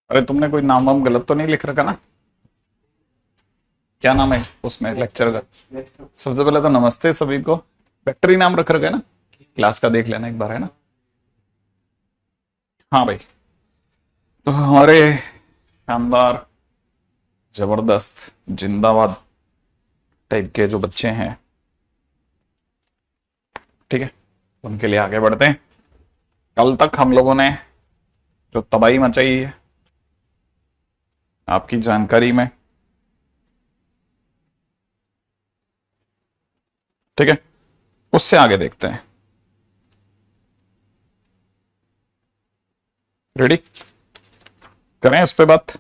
अरे तुमने कोई नाम वाम गलत तो नहीं लिख रखा ना? क्या नाम है उसमें लेक्चर का? सबसे पहले तो नमस्ते सभी को। वेक्टर ही नाम रख रखा है ना? क्लास का देख लेना एक बार, है ना? हाँ भाई। तो हमारे शानदार, जबरदस्त, जिंदाबाद टाइप के जो बच्चे हैं, ठीक है, उनके लिए आगे बढ़ते हैं। कल तक हम लोगों ने जो तबाही मचाई है आपकी जानकारी में, ठीक है, उससे आगे देखते हैं। रेडी? करें इस पे बात?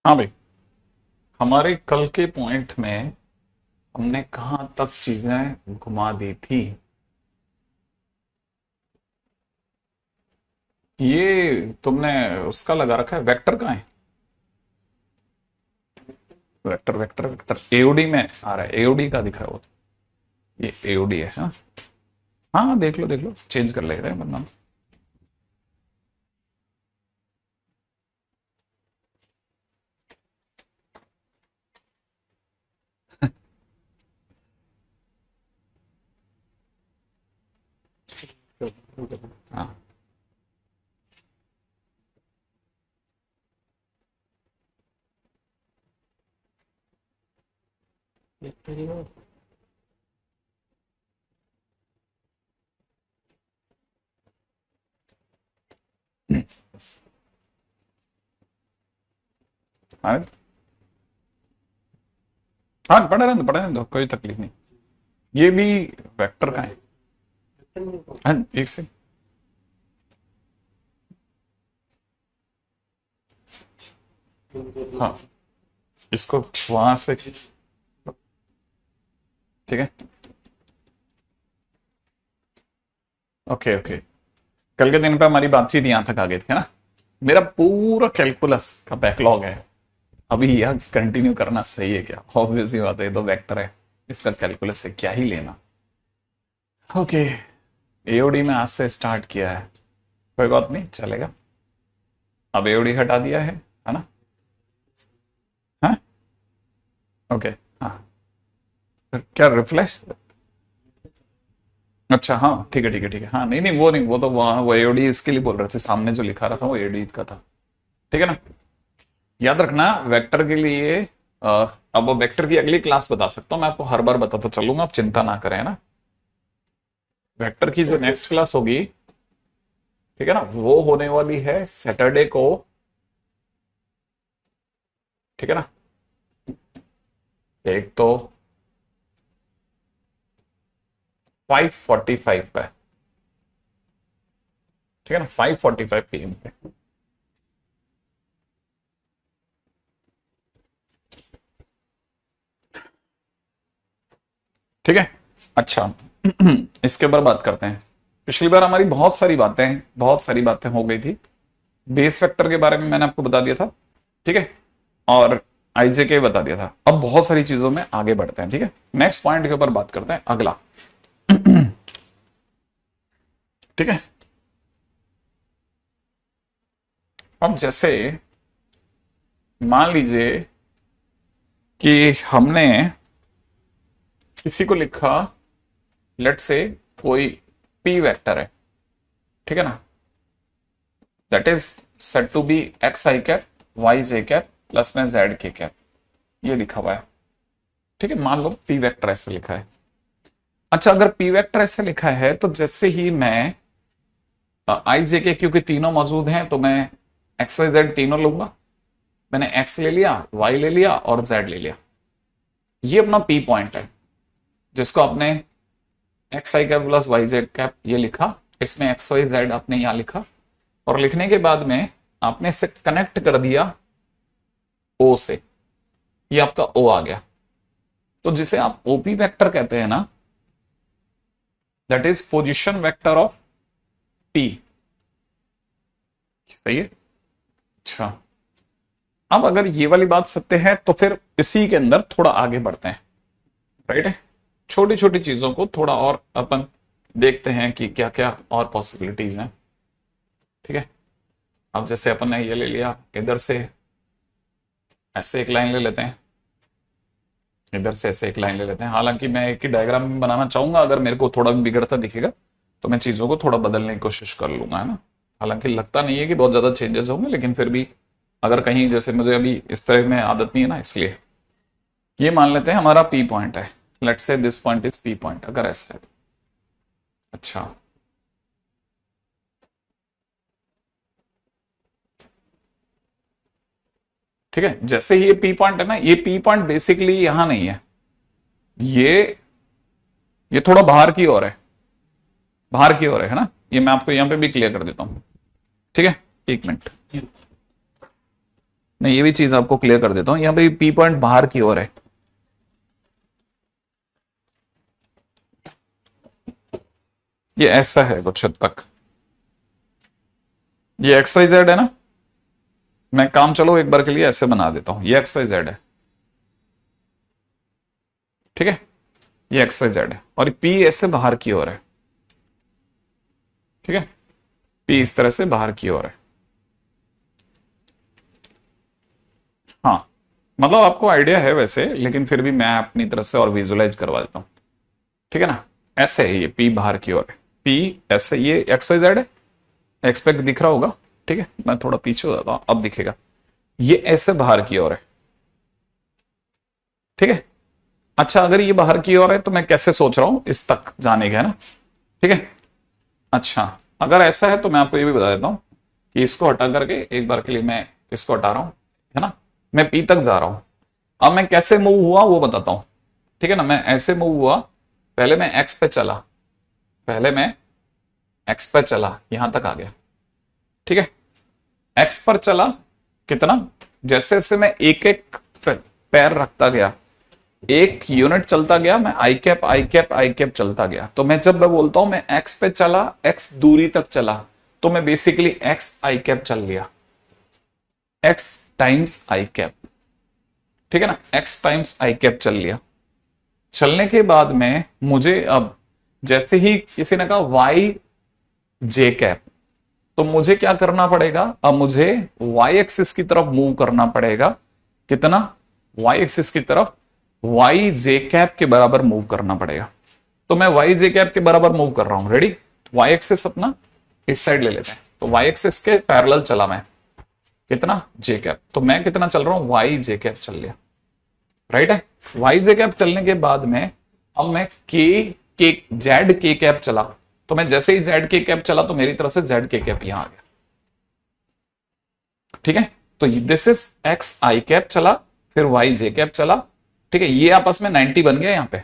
हाँ भाई, हमारे कल के पॉइंट में हमने कहां तक चीजें घुमा दी थी? ये तुमने उसका लगा रखा है, वेक्टर का है? वेक्टर वेक्टर वेक्टर एओडी में आ रहा है, एओडी का दिख रहा है वो तो। ये एओडी है, हाँ। हाँ देख लो, चेंज कर ले रहे हैं वरना। हाँ। हाँ हाँ, पढ़े रहने दो, कोई तकलीफ नहीं। ये भी वेक्टर का है। हाँ, एक से। हाँ, इसको वहां से, ठीक है। Okay okay. कल के दिन पे हमारी बातचीत यहाँ तक आ गई थी, है ना? मेरा पूरा कैलकुलस का बैकलॉग है। अभी यह कंटिन्यू करना सही है क्या? ऑब्वियस ही बात है, ये तो वेक्टर है, इसका कैलकुलस से क्या ही लेना। ओके। एओडी में आज से स्टार्ट किया है, कोई बात नहीं, चलेगा। अब एओडी हटा दिया है ना? हाँ। ओके। हाँ। फिर क्या रिफ्लेक्स? अच्छा हाँ, ठीक है ठीक है ठीक है। हाँ नहीं नहीं, वो नहीं, वो तो वहाँ वो एओडी इसके लिए बोल रहे थे, सामने जो लिखा रहा था वो एओडी का था। ठीक है ना? याद रखना वेक्टर के लिए। अ, अब वो वेक्टर की अगली क्लास बता सकता हूँ मैं आपको, हर बार बताता चलूंगा, आप चिंता ना करें, है ना? वेक्टर की जो नेक्स्ट क्लास होगी, ठीक है ना, वो होने वाली है सैटरडे को। ठीक है ना? एक तो 5:45 पे, ठीक है ना, 5:45 PM पे। ठीक है। अच्छा, इसके ऊपर बात करते हैं। पिछली बार हमारी बहुत सारी बातें हो गई थी। बेस वेक्टर के बारे में मैंने आपको बता दिया था, ठीक है, और आईजे के बता दिया था। अब बहुत सारी चीजों में आगे बढ़ते हैं, ठीक है। नेक्स्ट पॉइंट के ऊपर बात करते हैं, अगला। ठीक है। अब जैसे मान लीजिए कि हमने किसी को लिखा, लेट से कोई पी वेक्टर है, ठीक है ना, that is set to be X I cap Y J cap plus में जेड के कैप, ये लिखा हुआ है। ठीक है, मान लो पी वेक्टर ऐसे लिखा है। अच्छा, अगर पी वेक्टर ऐसे लिखा है तो जैसे ही मैं आई जे के क्योंकि तीनों मौजूद हैं तो मैं एक्स वाई जेड तीनों लूंगा। मैंने एक्स ले लिया, वाई ले लिया और जेड ले लिया। ये अपना पी पॉइंट है जिसको आपने X I cap plus Y Z cap ये लिखा, इसमें एक्स वाई जेड आपने यहां लिखा और लिखने के बाद में आपने इसे कनेक्ट कर दिया ओ से, ये आपका ओ आ गया। तो जिसे आप ओपी वेक्टर कहते हैं ना, that is position vector of P. सही है। अच्छा, अब अगर ये वाली बात सत्य है तो फिर इसी के अंदर थोड़ा आगे बढ़ते हैं, राइट है। छोटी छोटी चीजों को थोड़ा और अपन देखते हैं कि क्या क्या और पॉसिबिलिटीज हैं। ठीक है, अब जैसे अपन ने ये ले लिया, इधर से ऐसे एक लाइन ले लेते हैं, इधर से ऐसे एक लाइन ले लेते हैं। हालांकि मैं एक ही डायग्राम बनाना चाहूंगा, अगर मेरे को थोड़ा भी बिगड़ता दिखेगा तो मैं चीजों को थोड़ा बदलने की कोशिश कर लूंगा, है ना। हालांकि लगता नहीं है कि बहुत ज्यादा चेंजेस होंगे, लेकिन फिर भी अगर कहीं जैसे मुझे अभी इस तरह में आदत नहीं है ना, इसलिए ये मान लेते हैं हमारा पी पॉइंट है। Let's say this point is P point, अगर ऐसा है तो। अच्छा, ठीक है। जैसे ही ये पी पॉइंट है ना, ये पी पॉइंट बेसिकली यहां नहीं है, ये ये थोड़ा बाहर की ओर है, बाहर की ओर है ना। ये मैं आपको यहां पे भी क्लियर कर देता हूं, ठीक है। एक मिनट, नहीं ये भी चीज आपको क्लियर कर देता हूं। यहां पे पी पॉइंट बाहर की ओर है, ये ऐसा है कुछ हद तक। ये एक्स वाई जेड है ना, मैं काम चलो एक बार के लिए ऐसे बना देता हूं, ये एक्स वाई जेड है, ठीक है। ये एक्स वाई जेड है और पी ऐसे बाहर की ओर है, ठीक है। पी इस तरह से बाहर की ओर है। हाँ, मतलब आपको आइडिया है वैसे, लेकिन फिर भी मैं अपनी तरफ से और विजुलाइज करवा देता हूं, ठीक है ना। ऐसे है, ये पी बाहर की ओर है, पी ऐसे, ये एक्स वाई जेड है, एक्सपेक्ट दिख रहा होगा, ठीक है। मैं थोड़ा पीछे हो जाता हूं, अब दिखेगा। ये ऐसे बाहर की ओर है, ठीक है। अच्छा, अगर ये बाहर की ओर है तो मैं कैसे सोच रहा हूं इस तक जाने का, है ना, ठीक है। अच्छा, अगर ऐसा है तो मैं आपको ये भी बता देता हूं कि इसको हटा करके एक बार के लिए मैं इसको हटा रहा हूं, है ना। मैं पी तक जा रहा हूं। अब मैं कैसे मूव हुआ वो बताता हूं, ठीक है ना। मैं ऐसे मूव हुआ, पहले मैं एक्स पे चला, पहले मैं एक्स पे चला, यहां तक आ गया, ठीक है। एक्स पर चला कितना, जैसे जैसे मैं एक एक पैर रखता गया, एक यूनिट चलता गया, मैं आई कैप आई कैप आई कैप चलता गया। तो मैं जब मैं बोलता हूं मैं एक्स पे चला, एक्स दूरी तक चला, तो मैं बेसिकली एक्स आई कैप चल लिया, एक्स टाइम्स आई कैप, ठीक है ना। एक्स टाइम्स आई कैप चल लिया। चलने के बाद में मुझे अब जैसे ही किसी ने कहा वाई जे कैप, तो मुझे क्या करना पड़ेगा, अब मुझे वाई एक्सिस की तरफ मूव करना पड़ेगा। कितना, वाई एक्सिस की तरफ वाई जे कैप के बराबर मूव करना पड़ेगा। तो मैं वाई जे कैप के बराबर मूव कर रहा हूं, रेडी। वाई एक्सिस अपना इस साइड ले लेते हैं, तो वाई एक्सिस के पैरेलल चला मैं, कितना, जे कैप। तो मैं कितना चल रहा हूं, वाई जे कैप चल लिया, राइट है। वाई जे कैप चलने के बाद में अब मैं के जेड के कैप चला, तो मैं जैसे ही जेड के कैप चला तो मेरी तरफ से जेड के कैप यहां आ गया, ठीक है। तो this is X I cap चला, फिर वाई जे कैप चला, ठीक है। ये आपस में 90 बन गया यहां पे।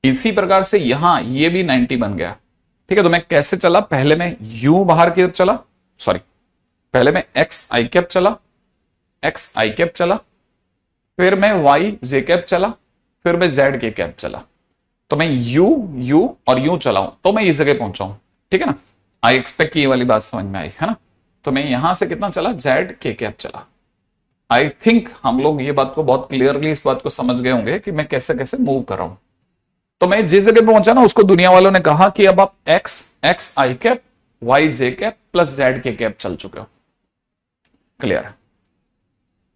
इसी प्रकार से यहां ये भी 90 बन गया, ठीक है। तो मैं कैसे चला, पहले मैं यू बाहर की ओर चला, सॉरी, पहले मैं एक्स आई कैप चला, एक्स आई कैप चला, फिर मैं वाई जे कैप चला, फिर मैं जेड के कैप चला। तो मैं यू यू और यू चलाऊं तो मैं इस जगह पहुंचा हूं, ठीक है ना। आई एक्सपेक्ट ये वाली बात समझ में आई, है ना। तो मैं यहां से कितना चला, जेड के कैप चला। आई थिंक हम लोग ये बात को बहुत क्लियरली इस बात को समझ गए होंगे कि मैं कैसे कैसे मूव कर रहा हूं। तो मैं जिस जगह पहुंचा ना, उसको दुनिया वालों ने कहा कि अब आप x x I cap Y J cap plus Z K cap चल चुके हो। क्लियर है।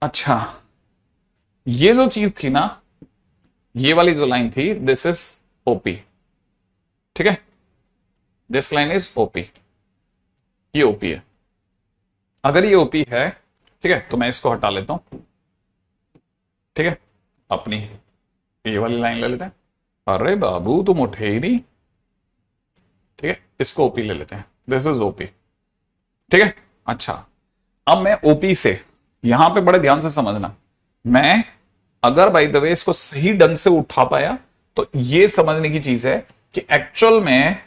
अच्छा, ये जो चीज थी ना, ये वाली जो लाइन थी, दिस इज ओपी, ठीक है। दिस लाइन इज ओपी, ये ओपी है। अगर ये ओपी है, ठीक है, तो मैं इसको हटा लेता हूं, ठीक है। अपनी ये वाली लाइन ले लेते हैं। अरे बाबू तुम उठे ही नहीं, ठीक है। इसको ओपी ले लेते हैं, दिस इज ओपी। ठीक है। अच्छा, अब मैं ओपी से, यहां पे बड़े ध्यान से समझना, मैं अगर बाय द वे इसको सही ढंग से उठा पाया तो ये समझने की चीज है कि एक्चुअल में,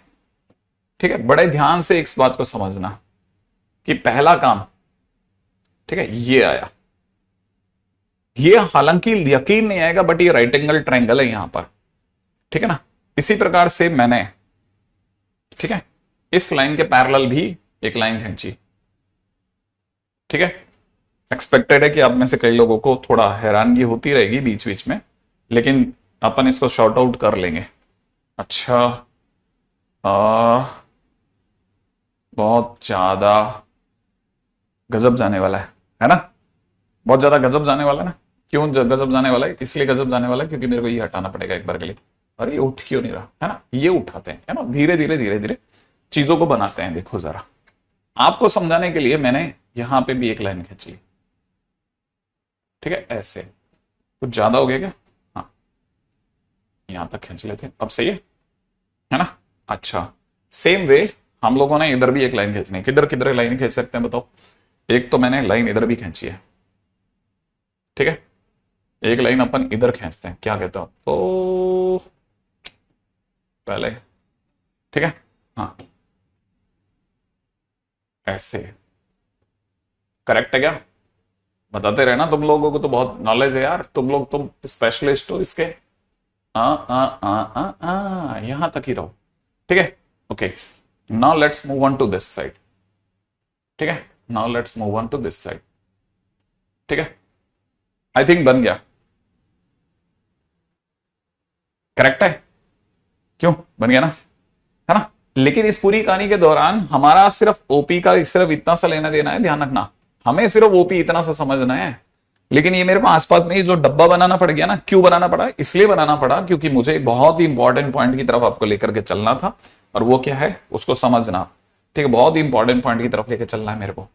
ठीक है, बड़े ध्यान से इस बात को समझना कि पहला काम, ठीक है, ये आया, ये हालांकि यकीन नहीं आएगा बट ये राइट एंगल ट्रायंगल है यहां पर, ठीक है ना। इसी प्रकार से मैंने, ठीक है, इस लाइन के पैरेलल भी एक लाइन खींची, ठीक है। एक्सपेक्टेड है कि आप में से कई लोगों को थोड़ा हैरानगी होती रहेगी बीच बीच में, लेकिन अपन इसको शॉर्ट आउट कर लेंगे। अच्छा, बहुत ज्यादा गजब जाने वाला है ना, बहुत ज्यादा गजब जाने वाला है ना। क्यों गजब जाने वाला है? इसलिए गजब जाने वाला है क्योंकि मेरे को ये हटाना पड़ेगा एक बार के लिए। अरे ये उठ क्यों नहीं रहा है ना, ये उठाते हैं, है ना, धीरे धीरे धीरे धीरे चीजों को बनाते हैं। देखो जरा, आपको समझाने के लिए मैंने यहां पे भी एक लाइन खींच ली, ठीक है, ऐसे। कुछ ज्यादा हो गया क्या? हाँ, यहां तक खींच लेते हैं, अब सही है ना। अच्छा, सेम वे हम लोगों ने इधर भी एक लाइन खींचनी है। किधर किधर लाइन खींच सकते हैं बताओ? एक तो मैंने लाइन इधर भी खींची है, ठीक है, एक लाइन अपन इधर खींचते हैं, क्या कहते हो? तो पहले, ठीक है, हाँ, ऐसे। करेक्ट है क्या? बताते रहना, तुम लोगों को तो बहुत नॉलेज है यार, तुम लोग तुम स्पेशलिस्ट हो इसके। यहां तक ही रहो, ठीक है। Okay, now let's move on to this side, ठीक है, now let's move on to this side, ठीक है। आई थिंक बन गया, करेक्ट है? क्यों बन गया ना, है ना। लेकिन इस पूरी कहानी के दौरान हमारा सिर्फ ओपी का सिर्फ इतना सा लेना देना है, ध्यान रखना, हमें सिर्फ ओपी इतना सा समझना है। लेकिन ये मेरे को आसपास में जो डब्बा बनाना पड़ गया ना, क्यों बनाना पड़ा? इसलिए बनाना पड़ा क्योंकि मुझे बहुत ही इंपॉर्टेंट पॉइंट की तरफ आपको लेकर के चलना था, और वो क्या है उसको समझना, ठीक है। बहुत ही इंपॉर्टेंट पॉइंट की तरफ लेकर चलना है मेरे को,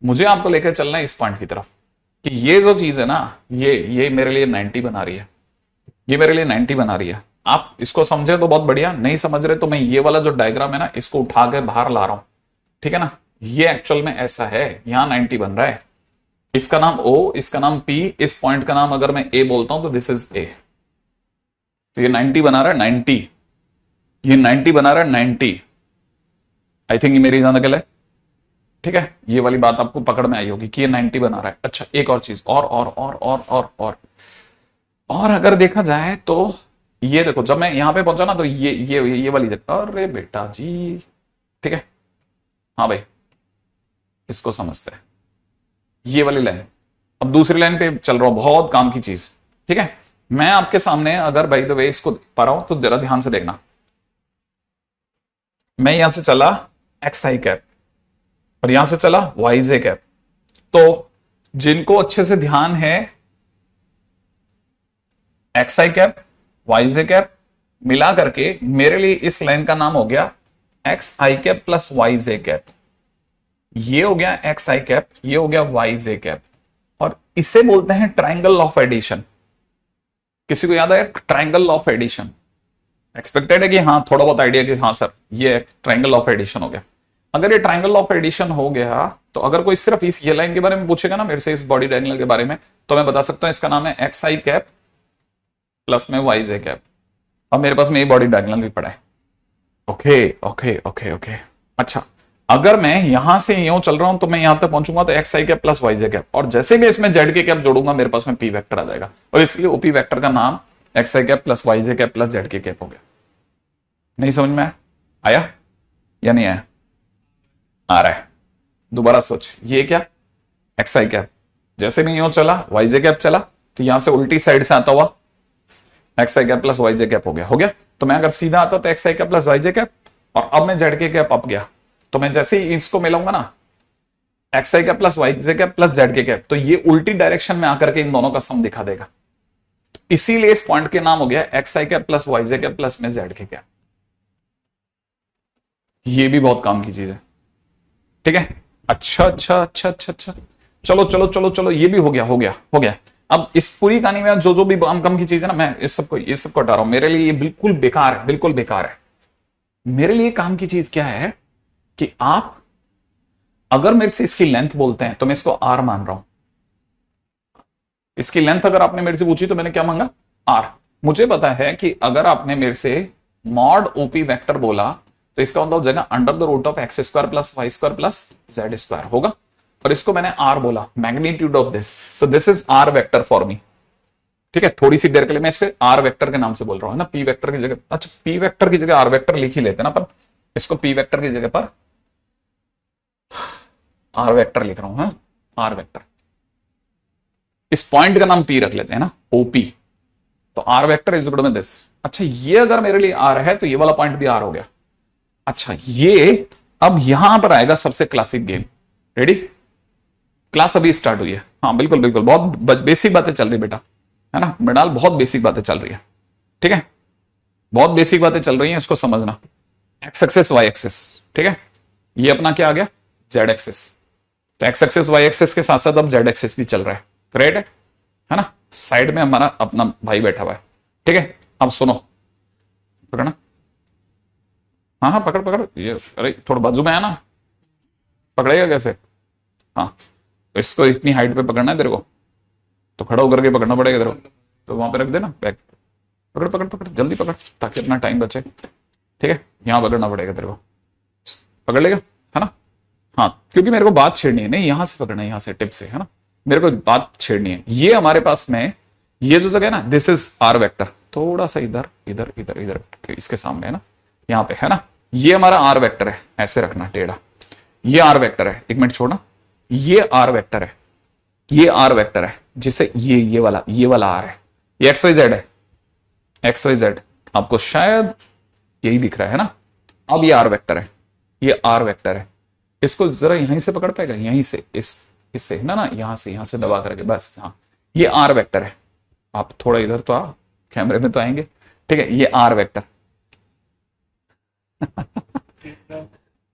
मुझे आपको लेकर चलना है इस पॉइंट की तरफ कि ये जो चीज है ना, ये मेरे लिए 90 बना रही है, ये मेरे लिए 90 बना रही है। आप इसको समझे तो बहुत बढ़िया, नहीं समझ रहे तो मैं ये वाला जो डायग्राम है ना, इसको उठा के बाहर ला रहा हूं, ठीक है ना। ये एक्चुअल में ऐसा है, यहां 90 बन रहा है, इसका नाम O, इसका नाम P, इस पॉइंट का नाम अगर मैं A बोलता हूं तो दिस इज A। तो ये 90 बना रहा है, 90, ये 90 बना रहा है, 90। आई थिंक ये मेरी नकल है, ठीक है। ये वाली बात आपको पकड़ में आई होगी कि ये 90 बना रहा है। अच्छा, एक और चीज, और अगर देखा जाए तो ये देखो, जब मैं यहां पे पहुंचा ना तो ये वाली देखो, अरे बेटा जी, ठीक है, हाँ भाई, इसको समझते हैं, ये वाली लाइन। अब दूसरी लाइन पे चल रहा हूं, बहुत काम की चीज, ठीक है। मैं आपके सामने अगर बाय द वे इसको पा रहा हूं तो जरा ध्यान से देखना, मैं यहां से चला एक्स आई कैप और यहां से चला वाई जे कैप। तो जिनको अच्छे से ध्यान है, x I cap Y J cap मिला करके मेरे लिए इस लाइन का नाम हो गया x I cap plus Y J cap. ये हो गया एक्स आई कैप, ये हो गया वाई जे कैप, और इसे बोलते हैं ट्राइंगल ऑफ एडिशन। किसी को याद है ट्राइंगल ऑफ एडिशन? एक्सपेक्टेड है कि हाँ, थोड़ा बहुत आइडिया कि हाँ सर ये ट्राइंगल ऑफ एडिशन हो गया। अगर ये ट्राइंगल ऑफ एडिशन हो गया तो अगर कोई सिर्फ इस ये लाइन के बारे में पूछेगा ना मेरे से, इस बॉडी डायगोनल के बारे में, तो मैं बता सकता हूं इसका नाम है एक्स आई कैप प्लस में वाई जे कैप। अब मेरे पास में ये बॉडी डायगोनल भी पड़ा है, ओके ओके ओके ओके। अच्छा, अगर मैं यहां से यूं चल रहा हूं तो मैं यहां तक पहुंचूंगा तो x I cap plus Y J cap, और जैसे भी इसमें जेड के कैप जोड़ूंगा मेरे पास में पी वेक्टर आ जाएगा, और इसलिए ओपी वेक्टर का नाम x I cap plus Y J cap plus Z K cap हो गया। नहीं समझ में आया या नहीं आया? आ रहा है, दोबारा सोच, ये क्या एक्स आई कैप, जैसे भी यूं चला वाई जे कैप चला, तो यहां से उल्टी साइड से आता हुआ x I cap plus Y J cap हो गया, हो गया। तो मैं अगर सीधा आता तो x I cap plus Y J cap, और अब मैं जेड के कैप अप गया, तो मैं जैसे ही इसको मिलाऊंगा ना x I cap plus Y J cap plus Z K cap, तो ये उल्टी डायरेक्शन में आकर के इन दोनों का सम दिखा देगा। तो इसीलिए इस पॉइंट के नाम हो गया x I cap plus Y J cap plus में जेड के कैप। ये भी बहुत काम की चीज है, ठीक है। अच्छा अच्छा अच्छा अच्छा अच्छा, चलो चलो चलो चलो, ये भी हो गया हो गया हो गया। अब इस पूरी कहानी में जो जो भी काम की चीज है ना, मैं इस सबको हटा रहा हूं, मेरे लिए ये बिल्कुल बेकार है, बिल्कुल बेकार है। मेरे लिए काम की चीज क्या है कि आप अगर मेरे से इसकी लेंथ बोलते हैं तो मैं इसको आर मान रहा हूं। इसकी लेंथ अगर आपने मेरे से पूछी तो मैंने क्या मांगा, आर। मुझे पता है कि अगर आपने मेरे से मॉड ओपी वेक्टर बोला तो इसका मतलब हो जाएगा under the root of X square plus Y square plus Z square होगा। और इसको मैंने आर बोला, मैग्नीट्यूड ऑफ दिस, तो this is R vector for me. ठीक है, थोड़ी सी देर के लिए मैं इसे आर वेक्टर के नाम से बोल रहा हूं ना, पी वेक्टर की जगह। अच्छा, पी वेक्टर की जगह आर वेक्टर लिख ही लेते ना, पर इसको पी वेक्टर की जगह पर आर वेक्टर लिख रहा हूं। हाँ, आर वेक्टर, इस पॉइंट का नाम पी रख लेते हैं ना, ओपी। तो R vector is equal to this. अच्छा, ये अगर मेरे लिए आर है तो ये वाला पॉइंट भी आर हो गया। अच्छा, ये अब यहां पर आएगा सबसे क्लासिक गेम। रेडी? क्लास अभी स्टार्ट हुई है। हाँ बिल्कुल बिल्कुल, बहुत बेसिक बातें चल रही बेटा, है ना मृणाल, बहुत बेसिक बातें चल रही है। ठीक है, बहुत बेसिक बातें चल रही हैं, इसको समझना। एक्स एक्सिस वाई एक्सिस, ठीक है, ये अपना क्या आ गया, जेड एक्सिस। तो एक्स एक्सिस वाई एक्सिस के साथ साथ अब जेड एक्सिस भी चल रहा है। ग्रेट है ना? साइड में हमारा अपना भाई बैठा हुआ है। ठीक है, अब सुनो, पकड़ना। हाँ हाँ, पकड़ पकड़, ये अरे थोड़ा बाजू में है ना, पकड़ेगा कैसे? हाँ, तो इसको इतनी हाइट पे पकड़ना है तेरे को, तो खड़ा होकर के पकड़ना पड़ेगा तेरे को। तो वहां पे रख देना बैग, पकड़ पकड़ पकड़, जल्दी पकड़ ताकि अपना टाइम बचे। ठीक है, यहां पकड़ना पड़ेगा तेरे को, पकड़ लेगा, है ना? हाँ, क्योंकि मेरे को बात छेड़नी है, नहीं यहां से पकड़ना है, यहां से टिप से, है ना, मेरे को बात छेड़नी है। ये हमारे पास में ये जो जगह है ना, दिस इज आर वेक्टर। थोड़ा सा इधर इधर इधर इधर इसके सामने है ना, यहाँ पे है ना, ये हमारा आर वेक्टर है, ऐसे रखना टेढ़ा। ये आर वेक्टर है, एक मिनट छोड़ना, ये आर वेक्टर है, ये आर वेक्टर है, जिसे ये वाला आर है, ये एक्स वाई जेड है, एक्स वाई जेड। आपको शायद यही दिख रहा है ना। अब ये आर वेक्टर है, ये आर वेक्टर है। इसको जरा यहीं से पकड़ पाएगा, यहीं से, इससे ना ना, यहां से दबा करके, बस। हाँ, ये आर वेक्टर है। आप थोड़ा इधर तो आ, कैमरे में तो आएंगे। ठीक है, ये आर वेक्टर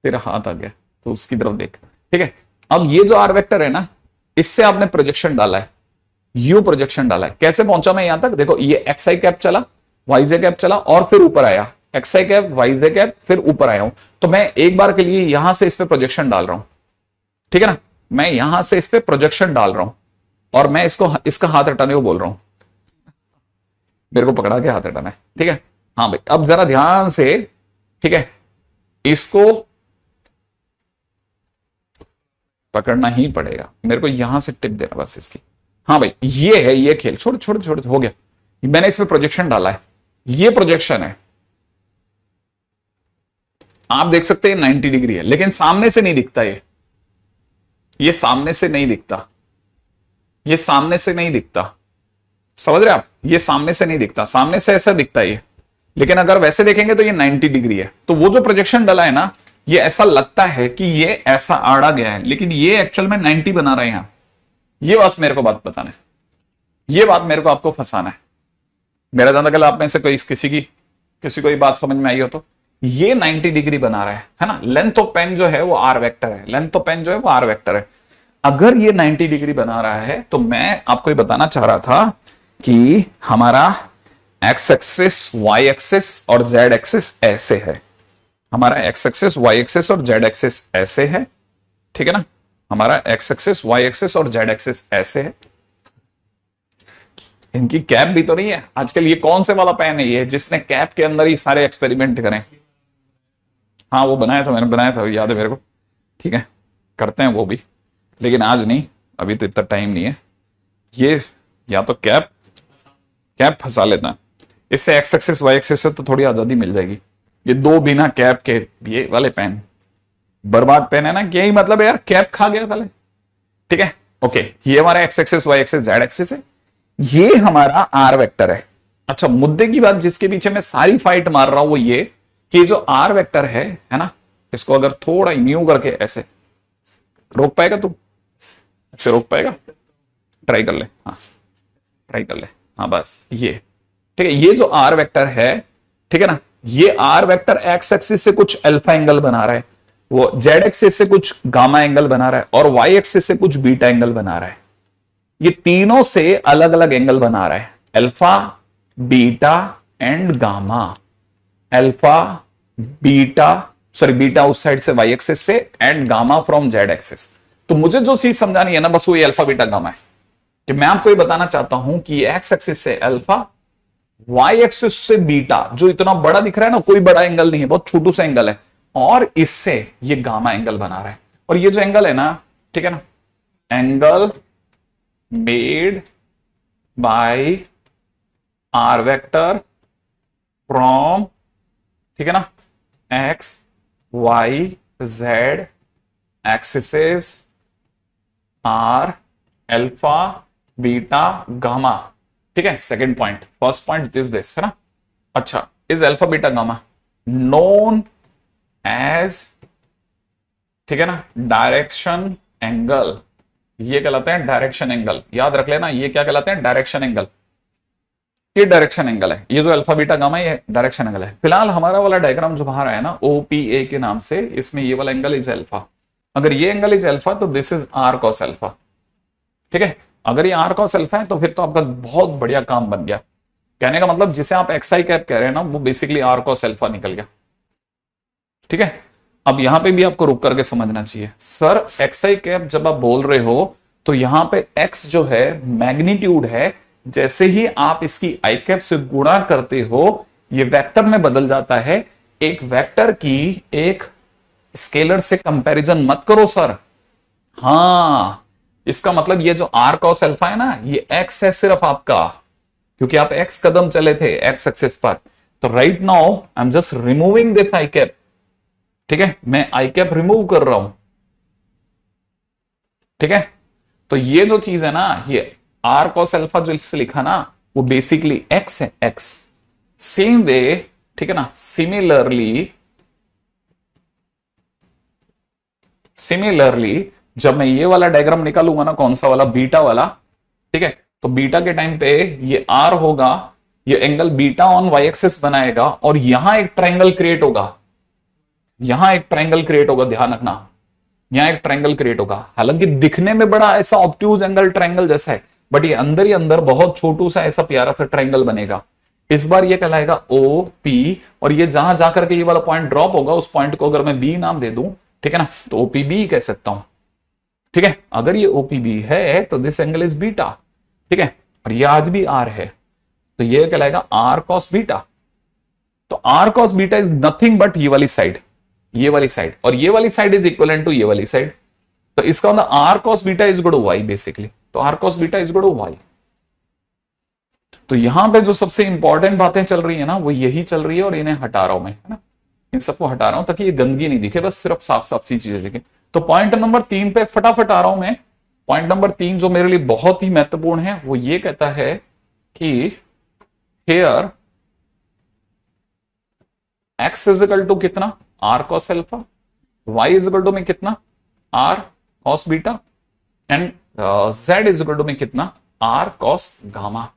तेरा हाथ आ गया तो उसकी तरफ देख। ठीक है, अब ये जो आर वेक्टर है ना, इससे आपने प्रोजेक्शन डाला है, यू प्रोजेक्शन डाला है। कैसे पहुंचा मैं यहां तक? देखो, ये एक्स आई कैप चला, वाई जे कैप चला और फिर ऊपर आया, x I cap Y J cap, फिर ऊपर आया हूं। तो मैं एक बार के लिए यहां से इस पे प्रोजेक्शन डाल रहा हूं। ठीक है ना, मैं यहां से इस पे प्रोजेक्शन डाल रहा हूं और मैं इसका हाथ हटाने को बोल रहा हूं, मेरे को पकड़ा के हाथ हटाना है। ठीक है, हाँ भाई, अब जरा ध्यान से, ठीक है, इसको पकड़ना ही पड़ेगा मेरे को, यहां से टिप देना बस इसकी। हाँ भाई, ये है, ये खेल, छोड़ छोड़ छोड़, हो गया। मैंने इसमें प्रोजेक्शन डाला है, ये प्रोजेक्शन है, आप देख सकते हैं 90 डिग्री है, लेकिन सामने से नहीं दिखता ये सामने से नहीं दिखता, ये सामने से नहीं दिखता, समझ रहे आप? ये सामने से नहीं दिखता, सामने से ऐसा दिखता है ये, लेकिन अगर वैसे देखेंगे तो ये 90 डिग्री है। तो वो जो प्रोजेक्शन डाला है ना, ये ऐसा लगता है कि ये ऐसा आड़ा गया है, लेकिन ये एक्चुअल में 90 बना रहे हैं यहां। ये बस मेरे को बात बताना है, ये बात मेरे को आपको फंसाना है। मेरा जानता कल आप में से कोई किसी को ये बात समझ में आई हो तो, ये 90 डिग्री बना रहा है ना। लेंथ ऑफ पेन जो है वो आर वेक्टर है, लेंथ ऑफ पेन जो है वो आर वेक्टर है। अगर ये 90 डिग्री बना रहा है तो मैं आपको ये बताना चाह रहा था कि हमारा एक्स एक्सिस, वाई एक्सिस और जेड एक्सिस ऐसे है। हमारा एक्स एक्सिस, वाई एक्सिस और जेड एक्सिस ऐसे है। ठीक है ना, हमारा एक्स एक्सिस, वाई एक्सिस और जेड एक्सिस ऐसे है। इनकी कैप भी तो नहीं है आजकल। ये कौन से वाला पेन है ये जिसने कैप के अंदर ही सारे एक्सपेरिमेंट करें? हाँ, वो बनाया था, मैंने बनाया था, याद है मेरे को। ठीक है, करते हैं वो भी, लेकिन आज नहीं, अभी तो इतना टाइम नहीं है। ये या तो कैप फंसा लेना, इससे एक्स एक्सिस वाई एक्सिस से तो थोड़ी आजादी मिल जाएगी। ये दो बिना कैप के ये वाले पेन बर्बाद पेन है ना, यही मतलब है यार, कैप खा गया साले। ठीक है, ओके, ये हमारा X axis Y axis Z axis है, ये हमारा आर वेक्टर है। अच्छा, मुद्दे की बात जिसके पीछे मैं सारी फाइट मार रहा हूं वो ये कि जो आर वेक्टर है ना, इसको अगर थोड़ा न्यू करके ऐसे रोक पाएगा तू? ऐसे रोक पाएगा? ट्राई कर ले, हाँ ट्राई कर ले, हाँ बस ये। ठीक है, ये जो आर वेक्टर है, ठीक है ना, ये आर वेक्टर एक्स एक्सिस से कुछ अल्फा एंगल बना रहा है, वो जेड एक्सिस से कुछ गामा एंगल बना रहा है और वाई एक्सिस से कुछ बीटा एंगल बना रहा है। ये तीनों से अलग अलग एंगल बना रहा है, alpha, beta and gamma, alpha, beta sorry beta उस साइड से वाई एक्सिस से and gamma from Z axis. तो मुझे जो चीज समझानी है ना बस वो ये अल्फा बीटा गामा है, कि मैं आपको ये बताना चाहता हूं कि एक्स एक्सिस से अल्फा, वाई एक्सिस से बीटा, जो इतना बड़ा दिख रहा है ना, कोई बड़ा एंगल नहीं है, बहुत छोटू सा एंगल है, और इससे ये गामा एंगल बना रहा है। और ये जो एंगल है ना, ठीक है ना, angle made by R vector from, ठीक है ना, X Y Z axes are alpha beta gamma. ठीक है, second point, first point is this, है ना। अच्छा, is alpha beta gamma known as, ठीक है ना, डायरेक्शन एंगल। ये कहलाते हैं डायरेक्शन एंगल, याद रख लेना, ये क्या कहलाते हैं, डायरेक्शन एंगल। ये डायरेक्शन एंगल है, ये जो अल्फा बीटा गामा ये डायरेक्शन एंगल है। फिलहाल हमारा वाला डायग्राम जो बाहर आया ना ओपीए के नाम से, इसमें ये वाला एंगल इज अल्फा। अगर ये एंगल इज अल्फा तो this is R cos alpha. ठीक है, अगर ये आर कॉस अल्फा है तो फिर तो आपका बहुत बढ़िया काम बन गया। कहने का मतलब जिसे आप एक्स आई कैप कह रहे हैं ना, वो बेसिकली आर कॉस अल्फा निकल गया। ठीक है, अब यहां पे भी आपको रुक करके समझना चाहिए, सर एक्स आई कैप जब आप बोल रहे हो तो यहां पे एक्स जो है मैग्नीट्यूड है, जैसे ही आप इसकी आई कैप से गुणा करते हो ये वेक्टर में बदल जाता है। एक वेक्टर की एक स्केलर से कंपैरिजन मत करो सर। हां, इसका मतलब ये जो आर कॉस अल्फा है ना, ये एक्स है सिर्फ आपका, क्योंकि आप एक्स कदम चले थे एक्स एक्सिस पर। तो right now I am just removing this I cap. ठीक है, मैं आई कैप रिमूव कर रहा हूं। ठीक है, तो ये जो चीज है ना, ये आर कॉस अल्फा जो इससे लिखा ना, वो बेसिकली एक्स है, एक्स। सेम वे, ठीक है ना, सिमिलरली जब मैं ये वाला डायग्राम निकालूंगा ना, कौन सा वाला, बीटा वाला, ठीक है, तो बीटा के टाइम पे ये आर होगा, ये angle beta on Y axis बनाएगा, और यहां एक ट्रायंगल क्रिएट होगा, यहां एक ट्रायंगल क्रिएट होगा, ध्यान रखना, यहां एक ट्रायंगल क्रिएट होगा। हालांकि दिखने में बड़ा ऐसा ऑब्ट्यूज एंगल ट्रायंगल जैसा है, बट ये अंदर ही अंदर बहुत छोटू सा ऐसा प्यारा सा ट्रायंगल बनेगा। इस बार ये कहलाएगा ओ पी, और ये जहां जाकर के ये वाला पॉइंट ड्रॉप होगा, उस पॉइंट को अगर मैं बी नाम दे दूं, ठीक है ना, तो ओपीबी कह सकता हूं। ठीक है, अगर ये ओपीबी है तो दिस एंगल इज बीटा। ठीक है, और ये आज भी आर है, तो ये कहलाएगा आर कॉस बीटा। तो R cos beta is nothing but ये वाली साइड, ये वाली साइड, और ये वाली साइड इज इक्वल टू ये वाली साइड। तो इसका मतलब R cos beta is equal to Y basically. तो R cos beta is equal to Y. तो यहां पे जो सबसे इंपॉर्टेंट बातें चल रही है ना, वो यही चल रही है, और इन्हें हटा रहा हूं मैं, है ना, इन सबको हटा रहा हूं ताकि ये गंदगी नहीं दिखे, बस सिर्फ साफ साफ सी चीजें दिखे। तो पॉइंट नंबर 3 पे फटाफट आ रहा हूं मैं। पॉइंट नंबर 3 जो मेरे लिए बहुत ही महत्वपूर्ण है, वो ये कहता है कि here X is equal to कितना, R cos alpha, Y is equal to में कितना, R cos beta, and Z is equal to में कितना, आर कॉस गामा।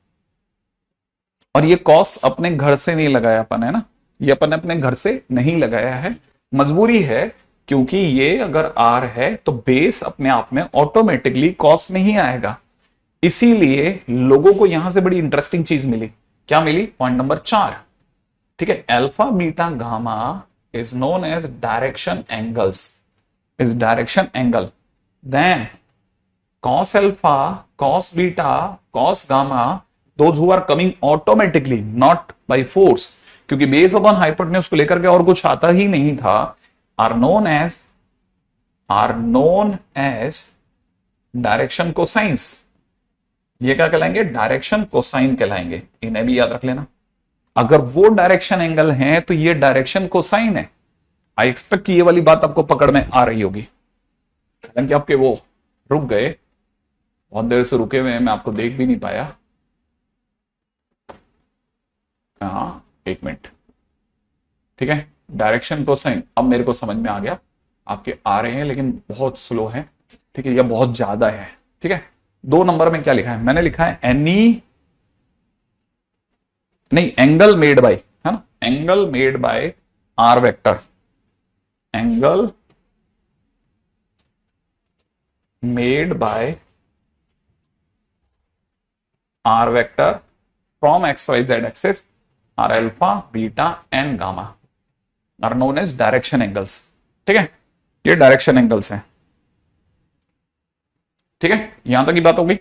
और ये कॉस अपने घर से नहीं लगाया अपन, है ना, ये अपन अपने घर से नहीं लगाया है, मजबूरी है, क्योंकि ये अगर आर है तो बेस अपने आप में ऑटोमेटिकली कॉस में ही आएगा। इसीलिए लोगों को यहां से बड़ी इंटरेस्टिंग चीज मिली। क्या मिली, पॉइंट नंबर 4, ठीक है, alpha beta gamma is known as direction angles, is direction angle. Then cos alpha, cos beta, cos gamma, those who are coming automatically, not by force, क्योंकि बेस अपॉन हाइपोटेन्यूज को लेकर के और कुछ आता ही नहीं था, are known as direction cosines. ये क्या कहलाएंगे, डायरेक्शन कोसाइन कहलाएंगे। इन्हें भी याद रख लेना। अगर वो डायरेक्शन एंगल है तो ये डायरेक्शन कोसाइन है। आई एक्सपेक्ट कि ये वाली बात आपको पकड़ में आ रही होगी। हालांकि आपके वो रुक गए, बहुत देर से रुके हुए हैं, मैं आपको देख भी नहीं पाया। हाँ, एक मिनट, ठीक है, डायरेक्शन कोसाइन अब मेरे को समझ में आ गया। आपके आ रहे हैं लेकिन बहुत स्लो है, ठीक है, या बहुत ज्यादा है। ठीक है, 2 नंबर में क्या लिखा है, मैंने लिखा है एनी, नहीं, एंगल मेड बाय, है ना, angle made by R vector, angle made by R vector from X Y Z axis are alpha beta and gamma. Are known as direction angles. ठीक है, ये डायरेक्शन एंगल्स हैं। ठीक है, यहां तक की बात हो गई।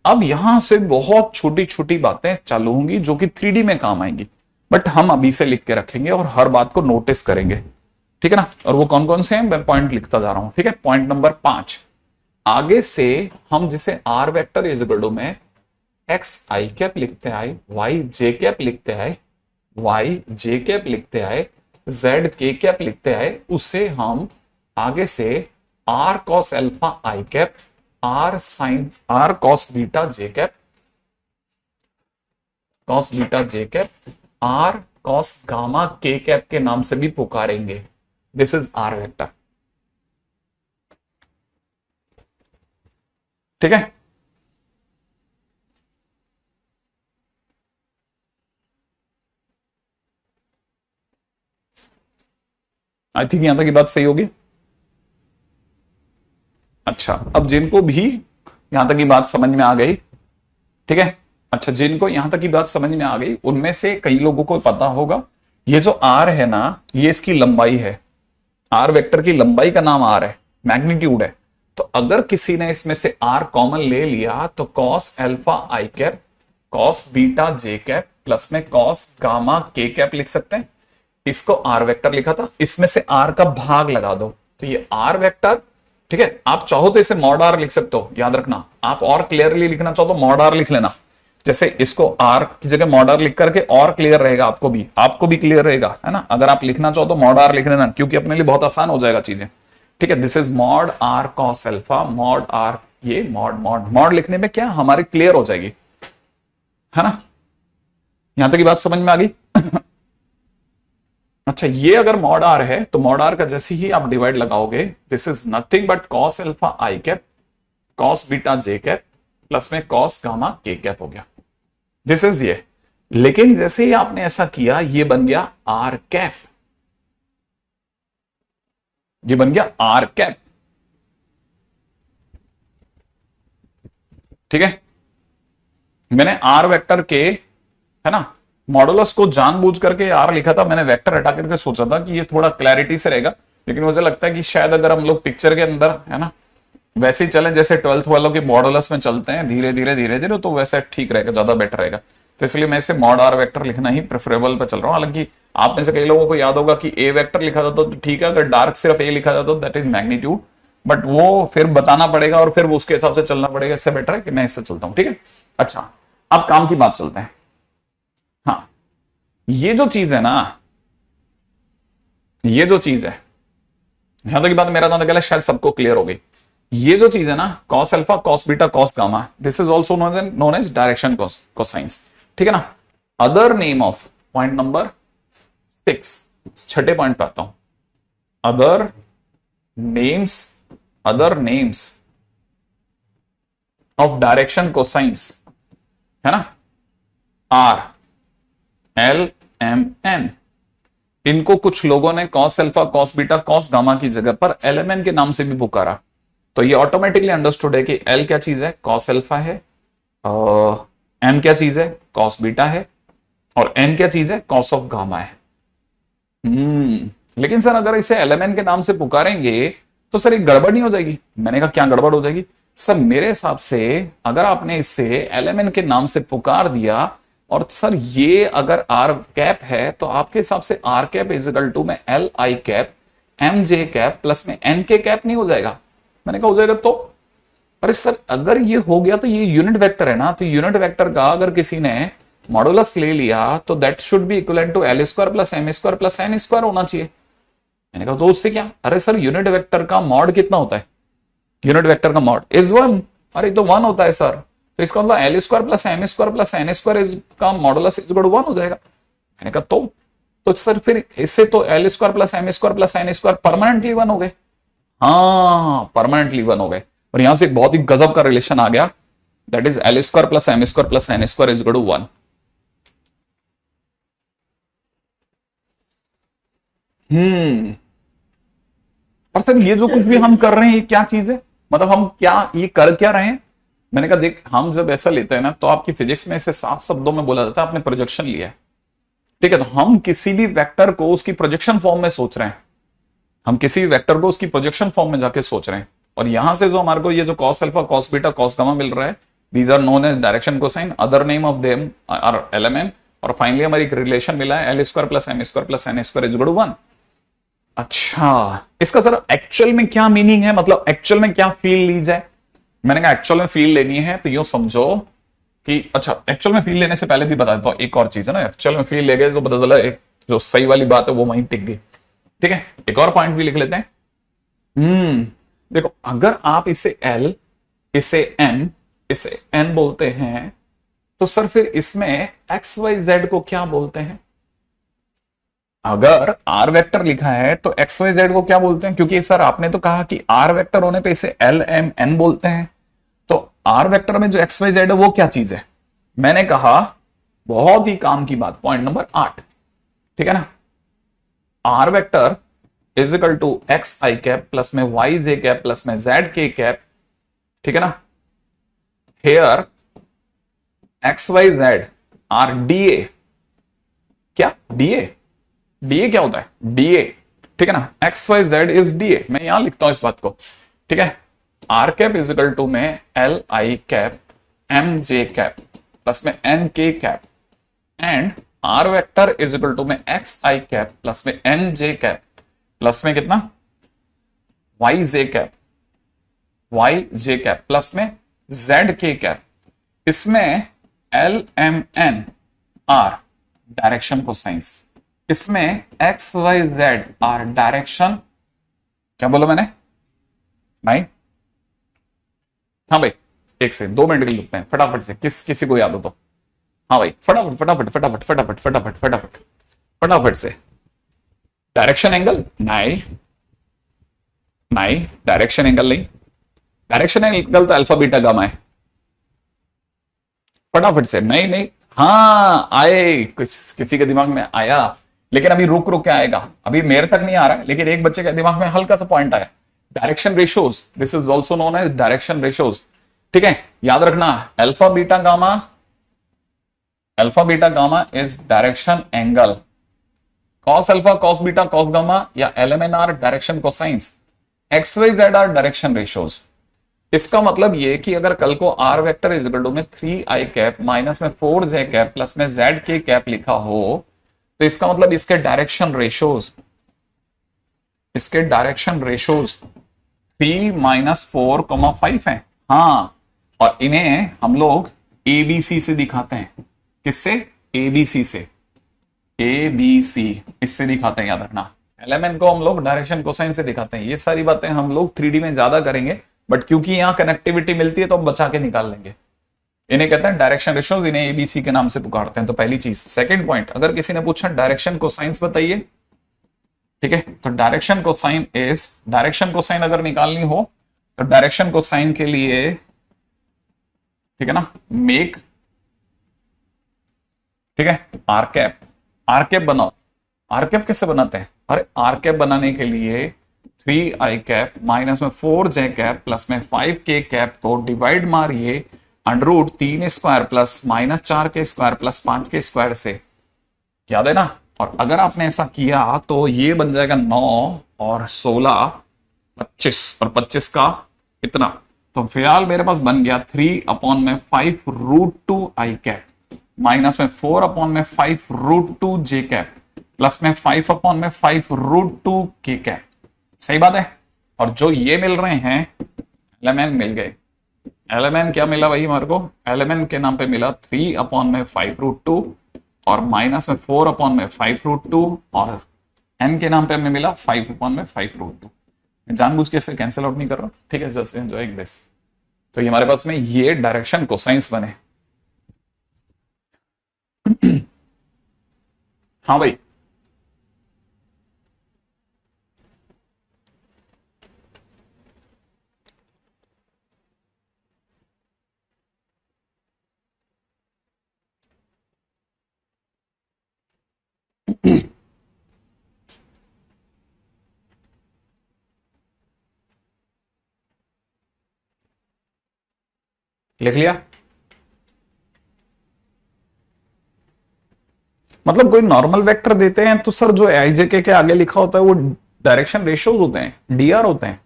अब यहां से बहुत छोटी छोटी बातें चालू होंगी जो कि 3D में काम आएंगी, बट हम अभी से लिख के रखेंगे और हर बात को नोटिस करेंगे। ठीक है ना, और वो कौन कौन से हैं मैं पॉइंट लिखता जा रहा हूं। ठीक है, पॉइंट नंबर 5, आगे से हम जिसे R vector is equal to में एक्स आई कैप लिखते आए, वाई जे कैप लिखते आए, वाई जे कैप लिखते आए, जेड के कैप लिखते आए, उसे हम आगे से R cos alpha I cap, R sine R cos beta J cap, cos beta J cap, R cos gamma K cap के नाम से भी पुकारेंगे। This is R vector. ठीक है, आई थिंक यहां तक की बात सही होगी। अच्छा, अब जिनको भी यहां तक की बात समझ में आ गई, ठीक है, अच्छा जिनको यहां तक की बात समझ में आ गई उनमें से कई लोगों को पता होगा ये जो आर है ना, ये इसकी लंबाई है। आर वेक्टर की लंबाई का नाम आर है, मैग्नीट्यूड है। तो अगर किसी ने इसमें से आर कॉमन ले लिया तो cos alpha I cap, cos beta J cap plus में कॉस गामा के कैप लिख सकते हैं। इसको आर वेक्टर लिखा था, इसमें से आर का भाग लगा दो तो ये आर वेक्टर। ठीक है, आप चाहो तो इसे मॉड आर लिख सकते हो, याद रखना। आप और क्लियरली लिखना चाहो तो मॉड आर लिख लेना। जैसे इसको आर की जगह मॉड आर लिख करके और क्लियर रहेगा, आपको भी क्लियर रहेगा, है ना। अगर आप लिखना चाहो तो मॉड आर लिख लेना, क्योंकि अपने लिए बहुत आसान हो जाएगा चीजें। ठीक है, this is mod R cos alpha, mod R, ये मॉड मॉड मॉड लिखने में क्या हमारी क्लियर हो जाएगी, है ना। यहां तक की बात समझ में आ गई। अच्छा, ये अगर मॉड आर है तो मॉड आर का जैसे ही आप डिवाइड लगाओगे, this is nothing but cos alpha I cap, cos beta J cap plus में कॉस गामा के कैप हो गया। दिस इज ये। लेकिन जैसे ही आपने ऐसा किया ये बन गया आर कैप, ये बन गया आर कैप। ठीक है, मैंने आर वेक्टर के, है ना, मॉडुलस को जानबूझ करके आर लिखा था। मैंने वेक्टर हटा करके सोचा था कि ये थोड़ा क्लैरिटी से रहेगा, लेकिन मुझे लगता है कि शायद अगर हम लोग पिक्चर के अंदर, है ना, वैसे ही चलें जैसे 12th वालों के मॉडुलस में चलते हैं, धीरे धीरे धीरे धीरे, तो वैसे ठीक रहेगा, ज्यादा बेटर रहेगा। तो इसलिए मैं इसे मॉड आर वेक्टर लिखना ही प्रेफरेबल पे चल रहा हूं। हालांकि आप में से कई लोगों को याद होगा कि ए वेक्टर लिखा था तो ठीक है, अगर डार्क सिर्फ ए लिखा था तो दैट इज मैग्नीट्यूड, बट वो फिर बताना पड़ेगा और फिर उसके हिसाब से चलना पड़ेगा। इससे बेटर है कि मैं इससे चलता हूं। ठीक है, अच्छा अब काम की बात चलते हैं। हाँ, ये जो चीज है ना, ये जो चीज है, यहां तक की बात मेरा नाम शायद सबको क्लियर हो गई। ये जो चीज है ना, cos alpha cos beta cos gamma, this is also known as direction cosines. ठीक है ना। Other name of, point number 6, छठे पॉइंट पे आता हूं। Other names of direction cosines, है ना, आर एल एम एन। इनको कुछ लोगों ने cos alpha cos beta cos gamma की जगह पर एलएमएन के नाम से भी पुकारा। तो ये ऑटोमेटिकली अंडरस्टूड है कि एल क्या चीज है, कॉस अल्फा है, एम क्या चीज है, कॉस बीटा है, और एन क्या चीज है, कॉस ऑफ गामा है। लेकिन सर अगर इसे एलएमएन के नाम से पुकारेंगे तो सर एक गड़बड़ नहीं हो जाएगी। मैंने कहा क्या गड़बड़ हो जाएगी सर, मेरे हिसाब से अगर आपने इसे एलएमएन के नाम से पुकार दिया और सर ये अगर आर कैप है तो आपके हिसाब से R cap is equal to में L I cap M J cap plus में एन के कैप नहीं हो जाएगा। मैंने कहा हो जाएगा तो, अरे सर अगर ये हो गया तो ये यूनिट वेक्टर है ना, तो यूनिट वेक्टर का अगर किसी ने मॉडुलस ले लिया तो that should be equivalent to L square plus M square plus N square होना चाहिए। मैंने कहा तो उससे क्या, अरे सर यूनिट वेक्टर का मॉड कितना होता है, यूनिट वेक्टर का मॉड इज 1। अरे तो 1 होता है सर, तो इसका मतलब L square plus M square plus N square is का मॉडुलस इज इक्वल टू 1 हो जाएगा। मैंने कहा तो सर फिर इससे तो L square plus M square plus N square permanently 1 हो गए। हाँ परमानेंटली 1 हो गए। और यहां से एक बहुत ही गजब का रिलेशन आ गया, that is L square plus M square plus N square is equal to 1। और सर ये जो कुछ भी हम कर रहे हैं ये क्या चीज है, मतलब हम क्या ये कर क्या रहे हैं। मैंने कहा देख हम जब ऐसा लेते हैं ना तो आपकी फिजिक्स में इसे साफ शब्दों में बोला जाता है आपने प्रोजेक्शन लिया है। ठीक है, तो हम किसी भी वेक्टर को उसकी प्रोजेक्शन फॉर्म में सोच रहे हैं, हम किसी भी वेक्टर को उसकी प्रोजेक्शन फॉर्म में जाके सोच रहे हैं, और यहां से जो हमारे को ये जो cos alpha cos beta cos gamma मिल रहा है, these are known as direction cosine, other name of them are LMN, और फाइनली हमारी एक रिलेशन मिला है L square plus M square plus N square is equal to 1। अच्छा, इसका सर एक्चुअल में क्या मीनिंग है, मतलब एक्चुअल में क्या फील ली जाए? मैंने कहा एक्चुअल में फील लेनी है तो यूं समझो कि, अच्छा एक्चुअल में फील लेने से पहले भी बता देता हूं एक और चीज है ना, एक्चुअल में फील ले गए तो पता चला एक जो सही वाली बात है वो वहीं टिक गई। ठीक है, एक और पॉइंट भी लिख लेते हैं। देखो, अगर आप इसे एल, इसे एन, इसे एन बोलते हैं, तो सर फिर इसमें एक्स वाई जेड को क्या बोलते हैं? अगर आर वेक्टर लिखा है तो एक्स वाई जेड को क्या बोलते हैं? क्योंकि सर आपने तो कहा कि आर वेक्टर होने पे इसे एल एम एन बोलते हैं, तो आर वेक्टर में जो एक्स वाई जेड है वो क्या चीज है? मैंने कहा बहुत ही काम की बात, पॉइंट नंबर 8, ठीक है ना, R vector is equal to X I cap plus में वाई जे कैप प्लस में जेड के कैप, ठीक है ना, here X Y Z are DA. क्या डीए? डीए क्या होता है? डीए, ठीक है ना, X Y Z is DA, मैं यहां लिखता हूं इस बात को, ठीक है, R cap is equal to में L I cap M J cap plus में N K cap, and R vector is equal to में एक्स आई कैप प्लस में एन जे कैप प्लस में कितना, Y J cap, Y J cap plus में Z K cap, इसमें L M N are direction cosines, इसमें X Y Z are direction, क्या बोला मैंने? नहीं, हाँ भाई, 1 से 2 मिनट के लिए रुकते हैं फटाफट से, किसी को याद हो तो। हाँ भाई, फटाफट फटाफट फटाफट फटाफट फटाफट फटाफट फटाफट से। डायरेक्शन एंगल नहीं, नहीं डायरेक्शन एंगल नहीं, डायरेक्शन एंगल तो अल्फा बीटा गामा है, फटाफट से। नहीं नहीं, हाँ आए, कुछ किसी के दिमाग में आया, लेकिन अभी रुक रुक के आएगा, अभी मेरे तक नहीं आ रहा है, लेकिन एक बच्चे के दिमाग में हल्का सा पॉइंट आया, direction ratios, this is also known as direction ratios, ठीक है, याद रखना, alpha beta gamma, alpha beta gamma is direction angle, cos alpha cos beta cos gamma या LMN are direction cosines, X Y Z are direction ratios. इसका मतलब ये कि अगर कल को R vector is equal to में 3 i कैप माइनस में 4 j कैप प्लस में z के कैप लिखा हो, तो इसका मतलब इसके डायरेक्शन रेशियोज, इसके डायरेक्शन रेशियोज 3-4,5 है, हाँ, और इन्हें हम लोग एबीसी से दिखाते हैं, किससे? एबीसी से, एबीसी इससे दिखाते हैं, याद रखना, एलएमएन को हम लोग डायरेक्शन कोसाइन से दिखाते हैं। ये सारी बातें हम लोग 3D में ज्यादा करेंगे, बट क्योंकि यहां कनेक्टिविटी मिलती है तो हम बचा के निकाल लेंगे। इन्हें कहते हैं डायरेक्शन रेशियोज, इन्हें एबीसी के नाम से पुकारते हैं। तो पहली चीज। सेकंड पॉइंट, अगर किसी ने पूछा डायरेक्शन कोसाइंस बताइए, ठीक है, तो direction cosine is, direction cosine अगर निकालनी हो तो डायरेक्शन कोसाइन के लिए, ठीक है ना, मेक, ठीक है, आर कैप, आर कैप बनाओ। आर कैप कैसे बनाते हैं? अरे आर कैप बनाने के लिए 3 i कैप माइनस में 4 j कैप प्लस में 5 k कैप को डिवाइड मारिए under root 3 square plus minus 4 k square plus 5 k square से, याद है ना। और अगर आपने ऐसा किया तो ये बन जाएगा 9 और 16 25, और 25 का इतना, तो फिलहाल मेरे पास बन गया 3/5 √2 i कैप माइनस में 4/5 √2 j कैप प्लस में 5/5 √2 k कैप। सही बात है। और जो ये मिल रहे हैं एलएमएन मिल गए। एलएमएन क्या मिला भाई हमारे को? एलएमएन के नाम पे मिला 3/5 √2 और माइनस में 4/5 √2 और एन के नाम पे हमें मिला 5/5 √2। मैं जानबूझ के इसे कैंसिल आउट नहीं कर रहा, ठीक है, जस्ट एंजॉयिंग दिस। तो ये हमारे पास में ये डायरेक्शन कोसाइंस बने। हाँ भाई, लिख लिया। मतलब कोई नॉर्मल वेक्टर देते हैं तो सर जो आईजेके के आगे लिखा होता है वो डायरेक्शन रेशियोज होते हैं, डीआर होते हैं।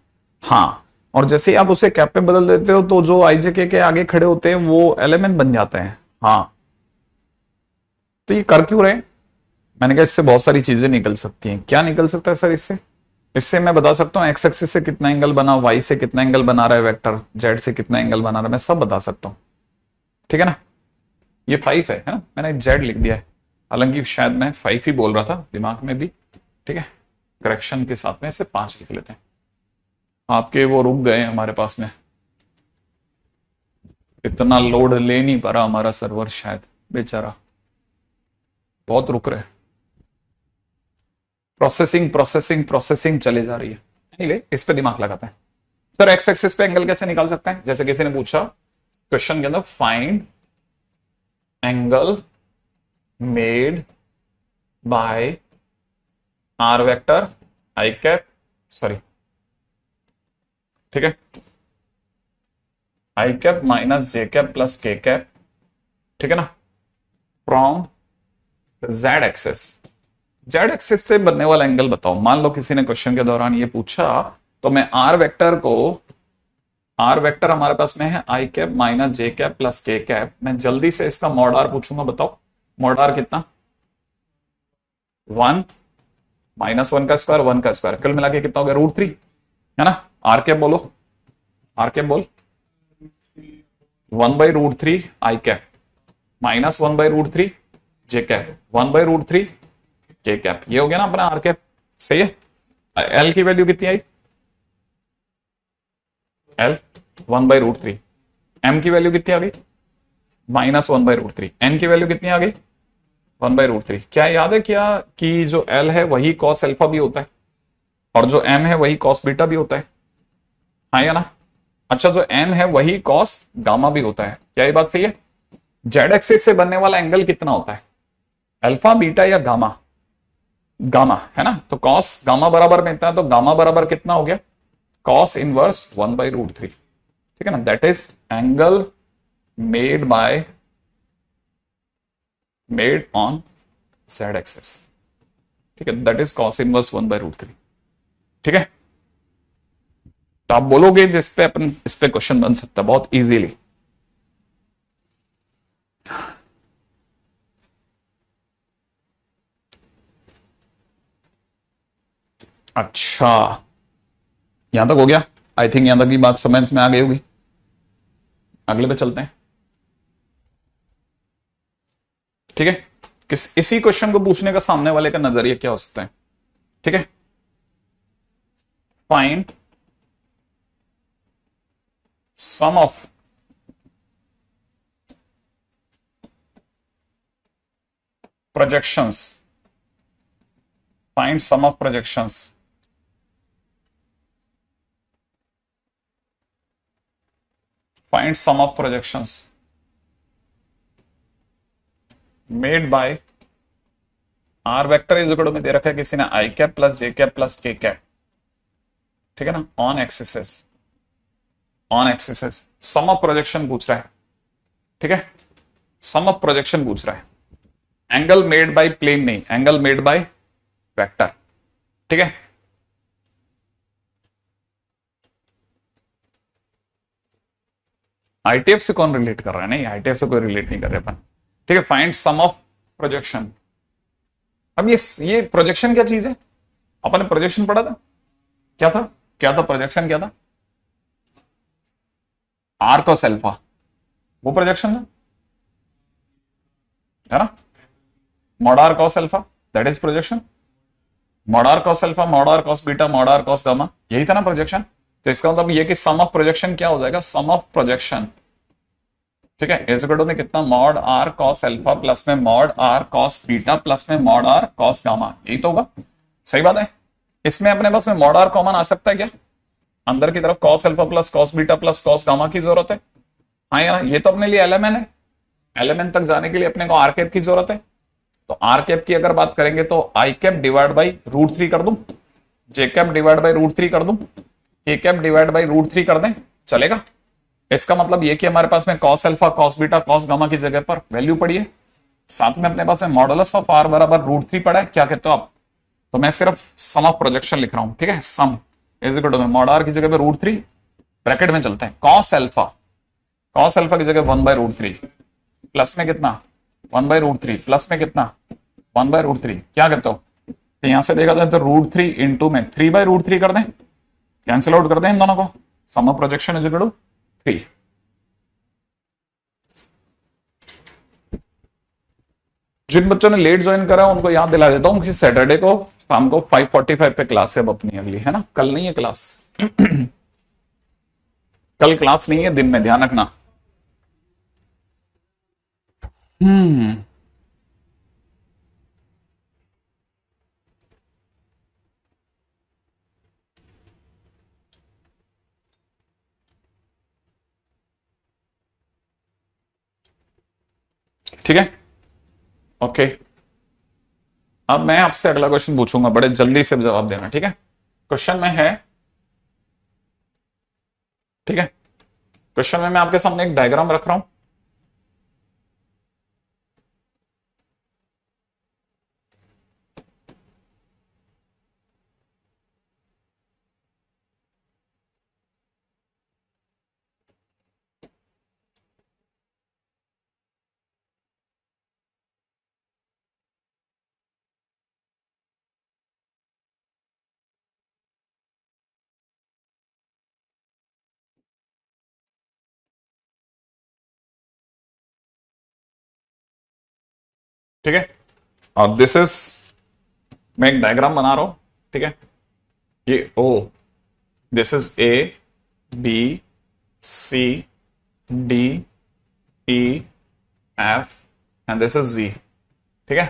हाँ, और जैसे आप उसे कैप पे बदल देते हो तो जो आईजेके के आगे खड़े होते हैं वो एलिमेंट बन जाते हैं। हाँ, तो ये कर क्यों रहे हैं? मैंने कहा इससे बहुत सारी चीजें निकल सकती हैं। क्या निकल सकता है सर इससे? इससे मैं बता सकता हूँ एक्स एक्सिस से कितना एंगल बना, वाई से कितना एंगल बना रहा है वेक्टर, जेड से कितना एंगल बना रहा है, मैं सब बता सकता हूँ। ठीक है ना? ये 5 है ना, मैंने जेड लिख दिया है, हालांकि शायद मैं 5 ही बोल रहा था दिमाग में भी। ठीक है, करेक्शन के साथ में इसे 5 लिख लेते हैं। आपके वो रुक गए हमारे पास में, इतना लोड ले नहीं पा रहा हमारा सर्वर शायद, बेचारा बहुत रुक रहे। प्रोसेसिंग प्रोसेसिंग प्रोसेसिंग चली जा रही है। एनीवे, इस पे दिमाग लगाते हैं। सर एक्स एक्सिस पे एंगल कैसे निकाल सकते हैं? जैसे किसी ने पूछा क्वेश्चन के अंदर, find angle made by R vector I cap, sorry, ठीक है, I cap minus J cap plus K cap, ठीक है ना, from Z axis. Z axis से बनने वाला एंगल बताओ। मान लो किसी ने क्वेश्चन के दौरान ये पूछा, तो मैं आर वेक्टर को, आर वेक्टर हमारे पास में है I cap minus J cap plus K cap, मैं जल्दी से इसका मॉड आर पूछूंगा। बताओ मॉड आर कितना? 1 माइनस 1 का स्क्वायर 1 का स्क्वायर, कुल मिला के कितना हो गया? √3, है ना। आर कैप बोलो, आर कैप बोल। 1/√3 आई कैप माइनस 1/√3 जे कैप 1/√3 के कैप, ये हो गया ना अपना आर कैप। सही है। एल की वैल्यू कितनी आई? एल 1/√3। एम की वैल्यू कितनी आ गई? माइनस 1/√3। एन की वैल्यू कितनी आ गई? 1/√3। क्या याद है क्या कि जो एल है वही कॉस अल्फा भी होता है और जो एम है वही कॉस बीटा भी होता है, हाँ या ना? अच्छा, जो एन है वही कॉस गामा भी होता है। क्या ये बात सही है? जेड एक्सिस से बनने वाला एंगल कितना होता है? अल्फा, बीटा या गामा? गामा, है ना। तो कॉस गामा बराबर में इतना है, तो गामा बराबर कितना हो गया? Cos inverse 1/√3। ठीक है ना, that is angle made on Z axis. ठीक है, दैट इज कॉस इनवर्स 1/√3। ठीक है, तो आप बोलोगे जिस पे अपन, इस पे क्वेश्चन बन सकता है बहुत इजीली। अच्छा, यहां तक हो गया। आई थिंक यहां तक की बात समझ में आ गई होगी। अगले पे चलते हैं। ठीक है, इसी क्वेश्चन को पूछने का सामने वाले का नजरिया क्या हो सकता है? ठीक है, find sum of projections, find sum of projections made by r vector is equal to में दे रखा है किसी ने I cap plus J cap plus K cap, ठीक है ना, on axis sum of projection पूछ रहा है। ठीक है, सम ऑफ प्रोजेक्शन पूछ रहा है, एंगल मेड बाय प्लेन नहीं, एंगल मेड बाय वेक्टर। ठीक है, आईटीएफ से कौन रिलेट कर रहा है? नहीं, आईटीएफ से कोई रिलेट नहीं कर रहे अपन। ठीक है, फाइंड सम ऑफ प्रोजेक्शन। अब ये प्रोजेक्शन क्या चीज है? अपन ने प्रोजेक्शन पढ़ा था, क्या था? क्या था प्रोजेक्शन? क्या था? आर कॉस अल्फा, वो प्रोजेक्शन था, है ना। Mod R cos alpha, that is projection. Mod R cos alpha, mod R cos beta, mod R cos gamma, यही था ना प्रोजेक्शन। तो इसका मतलब ये कि सम ऑफ प्रोजेक्शन क्या हो जाएगा? सम ऑफ प्रोजेक्शन, ठीक है, इज इक्वल टू में कितना? Mod R cos alpha plus में mod R cos beta plus में मॉड आर कॉस गामा, यही तो होगा। सही बात है। इसमें अपने पास में मॉड आर कॉमन आ सकता है क्या? अंदर की तरफ cos alpha plus cos beta plus cos gamma की जरूरत है, हाँ या ना। ये तो अपने लिए एलएमएन है, एलएमएन तक जाने के लिए अपने को आर कैप की जरूरत है। तो आर कैप की अगर बात करेंगे तो आई कैप डिवाइड बाई √3 कर दूं, जे कैप डिवाइड बाई √3 कर दूं, के कैप डिवाइड बाई √3 कर दें, चलेगा। इसका मतलब ये कि हमारे पास में cos alpha, cos beta, cos gamma की जगह पर वैल्यू पड़ी है। साथ में अपने पास है मॉडुलस ऑफ आर बराबर √3 पड़ा है, क्या कहते हो आप? तो मैं सिर्फ सम ऑफ प्रोजेक्शन लिख रहा हूं, ठीक है। Sum is equal to mod R की जगह पे √3, ब्रैकेट में चलते हैं, कॉस अल्फा की जगह 1/√3 प्लस में कितना 1/√3 प्लस में कितना 1/√3, क्या कहते हो? तो यहां से देखा जाए तो √3 इंटू में 3/√3 कर दें, कैंसिल आउट कर दें इन दोनों को, sum of projection is equal to 3। जिन बच्चों ने लेट ज्वाइन करा उनको याद दिला देता हूं कि सैटरडे को शाम को 5:45 पे क्लास है अब अपनी अगली, है ना, कल नहीं है क्लास। कल क्लास नहीं है दिन में, ध्यान रखना। ठीक है, ओके। अब मैं आपसे अगला क्वेश्चन पूछूंगा, बड़े जल्दी से जवाब देना, ठीक है। क्वेश्चन में है, ठीक है, क्वेश्चन में मैं आपके सामने एक डायग्राम रख रहा हूं, ठीक है। और दिस इज, मैं एक डायग्राम बना रहा हूं, ठीक है। ये O, this is A B C D E F and this is G, ठीक है।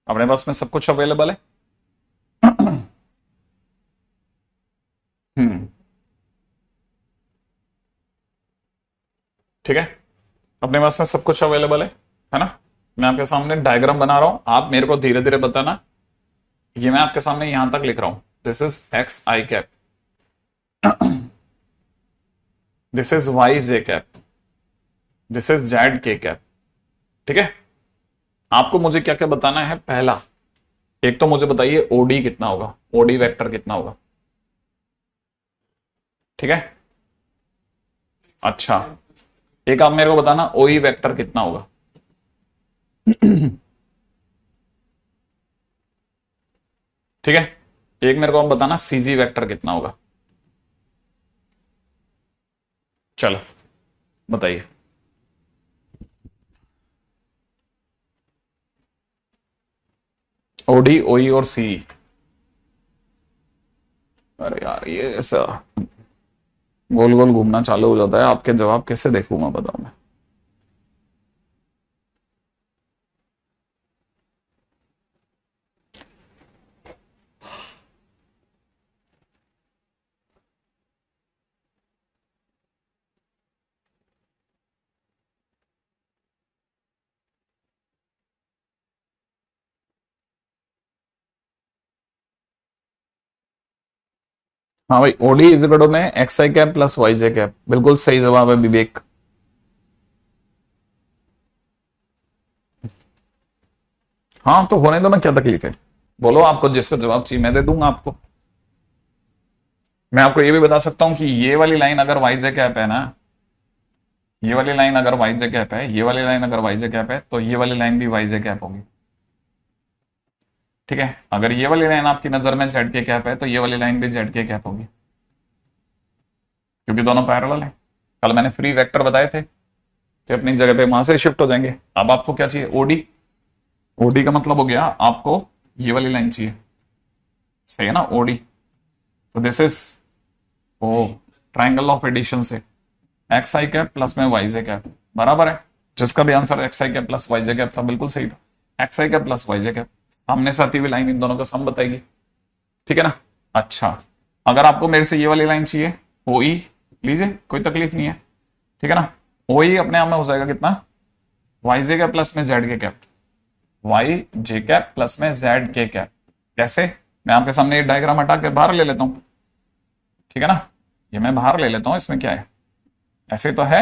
अपने पास में सब कुछ अवेलेबल है। हम्म, ठीक है, अपने पास में सब कुछ अवेलेबल है ना। मैं आपके सामने डायग्राम बना रहा हूं, आप मेरे को धीरे धीरे बताना। ये मैं आपके सामने यहां तक लिख रहा हूं, this is X I cap, this is Y J cap, this is Z K cap, ठीक है। आपको मुझे क्या क्या बताना है? पहला, एक तो मुझे बताइए ओडी कितना होगा, ओडी वेक्टर कितना होगा, ठीक है। अच्छा, एक आप मेरे को बताना ओई वेक्टर कितना होगा। ठीक है, एक मेरे को आप बताना सीजी वेक्टर कितना होगा। चलो बताइए। ओडी, ओई और सी, अरे यार ये ऐसा गोल गोल घूमना चालू हो जाता है, आपके जवाब कैसे देखूंगा बताओ मैं। हाँ भाई, ओडी इज इक्वल टू में X I cap plus Y J cap, बिल्कुल सही जवाब है विवेक। हाँ तो होने दो ना, क्या तकलीफ है, बोलो आपको जिसका जवाब चाहिए मैं दे दूंगा आपको। मैं आपको ये भी बता सकता हूं कि ये वाली लाइन अगर वाई जे कैप है ना, ये वाली लाइन अगर वाई जे कैप है, ये वाली लाइन अगर वाई जे कैप है, तो ये वाली लाइन भी वाई जे कैप होगी, ठीक है। अगर ये वाली लाइन आपकी नजर में जेड के कैप है, तो ये वाली लाइन भी जेड के कैप होगी, क्योंकि दोनों पैरेलल है। कल मैंने फ्री वेक्टर बताए थे, तो अपनी जगह पे वहां से शिफ्ट हो जाएंगे। अब आपको क्या चाहिए? ओडी। ओडी का मतलब हो गया आपको ये वाली लाइन चाहिए, सही है ना, ओडी। तो this is O triangle of addition से एक्स आई कैप प्लस में वाई जे कैप बराबर है, जिसका भी answer X I cap plus Y J cap था, बिल्कुल सही था। X I cap plus Y J cap, सामने से आती हुई लाइन इन दोनों का सम बताएगी, ठीक है ना। अच्छा, अगर आपको मेरे से ये वाली लाइन चाहिए ओ ई, लीजिए कोई तकलीफ नहीं है, ठीक है ना। ओ ई अपने आप में हो जाएगा कितना, वाई जे कैप प्लस में Z K cap, Y J cap plus में जेड के कैप। कैसे? मैं आपके सामने ये डायग्राम हटा के बाहर ले लेता हूं, ठीक है ना, ये मैं बाहर ले लेता हूं, इसमें क्या है, ऐसे तो है।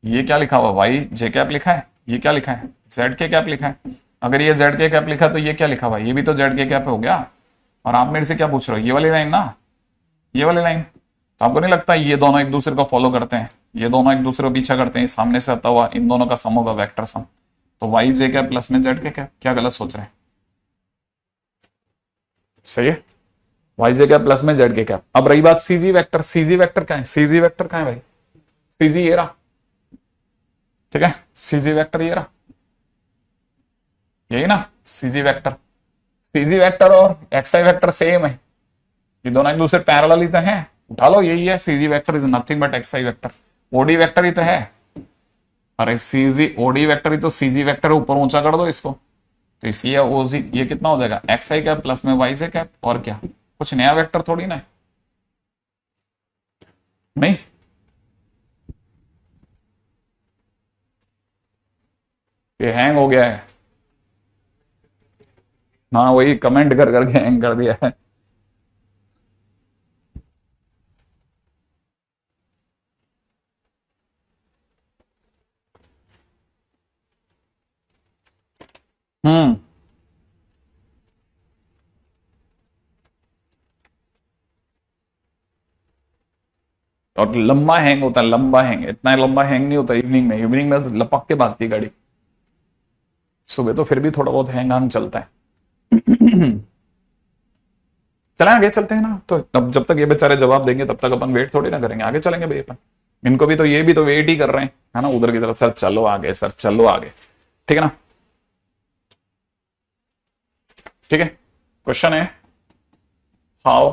ये क्या लिखा हुआ, वाई जे कैप लिखा है, ये क्या लिखा है, जेड के कैप लिखा है। अगर ये जेड के कैप लिखा तो ये क्या लिखा हुआ है, ये भी तो जेड के कैप हो गया। और आप मेरे से क्या पूछ रहे हो, ये वाली लाइन ना, ये वाली लाइन। तो आपको नहीं लगता ये दोनों एक दूसरे को फॉलो करते हैं, ये दोनों एक दूसरे को पीछा करते हैं, सामने से आता हुआ इन दोनों का सम होगा वेक्टर सम। तो वाई जे कैप प्लस में जेड के कैप, क्या गलत सोच रहे हैं? सही है, वाई जे कैप प्लस में जेड के कैप। अब रही बात सीजी वेक्टर, सीजी वेक्टर क्या है, सीजी वेक्टर क्या है भाई, सीजी ये रहा, ठीक है, सीजी वेक्टर ये रहा, यही ना सीजी वेक्टर। सीजी वेक्टर और एक्सआई वेक्टर सेम है, ये दोनों एक दूसरे पैरेलल ही तो है, उठा लो, यही है CG vector is nothing but XI vector. OD vector ही तो है, अरे सीजी ओडी वेक्टर ही तो सीजी वेक्टर, ऊपर ऊंचा कर दो इसको, तो इसलिए ओजी ये कितना हो जाएगा, एक्सआई कैप प्लस में वाई जे कैप। और क्या, कुछ नया वेक्टर थोड़ी ना है, नहीं। ये हैंग हो गया है, हाँ वही कमेंट कर करके हैंग कर दिया है। हम्म, और लंबा हैंग होता है, लंबा हैंग, इतना लंबा हैंग नहीं होता इवनिंग में, इवनिंग में तो लपक के भागती गाड़ी, सुबह तो फिर भी थोड़ा बहुत हैंग आंग चलता है। चले आगे चलते हैं ना, तो अब जब तक ये बेचारे जवाब देंगे तब तक अपन वेट थोड़ी ना करेंगे, आगे चलेंगे भाई अपन। इनको भी तो, ये भी तो वेट ही कर रहे हैं, है ना, उधर की तरफ, सर चलो आगे, सर चलो आगे, ठीक है ना। ठीक है, क्वेश्चन है हाउ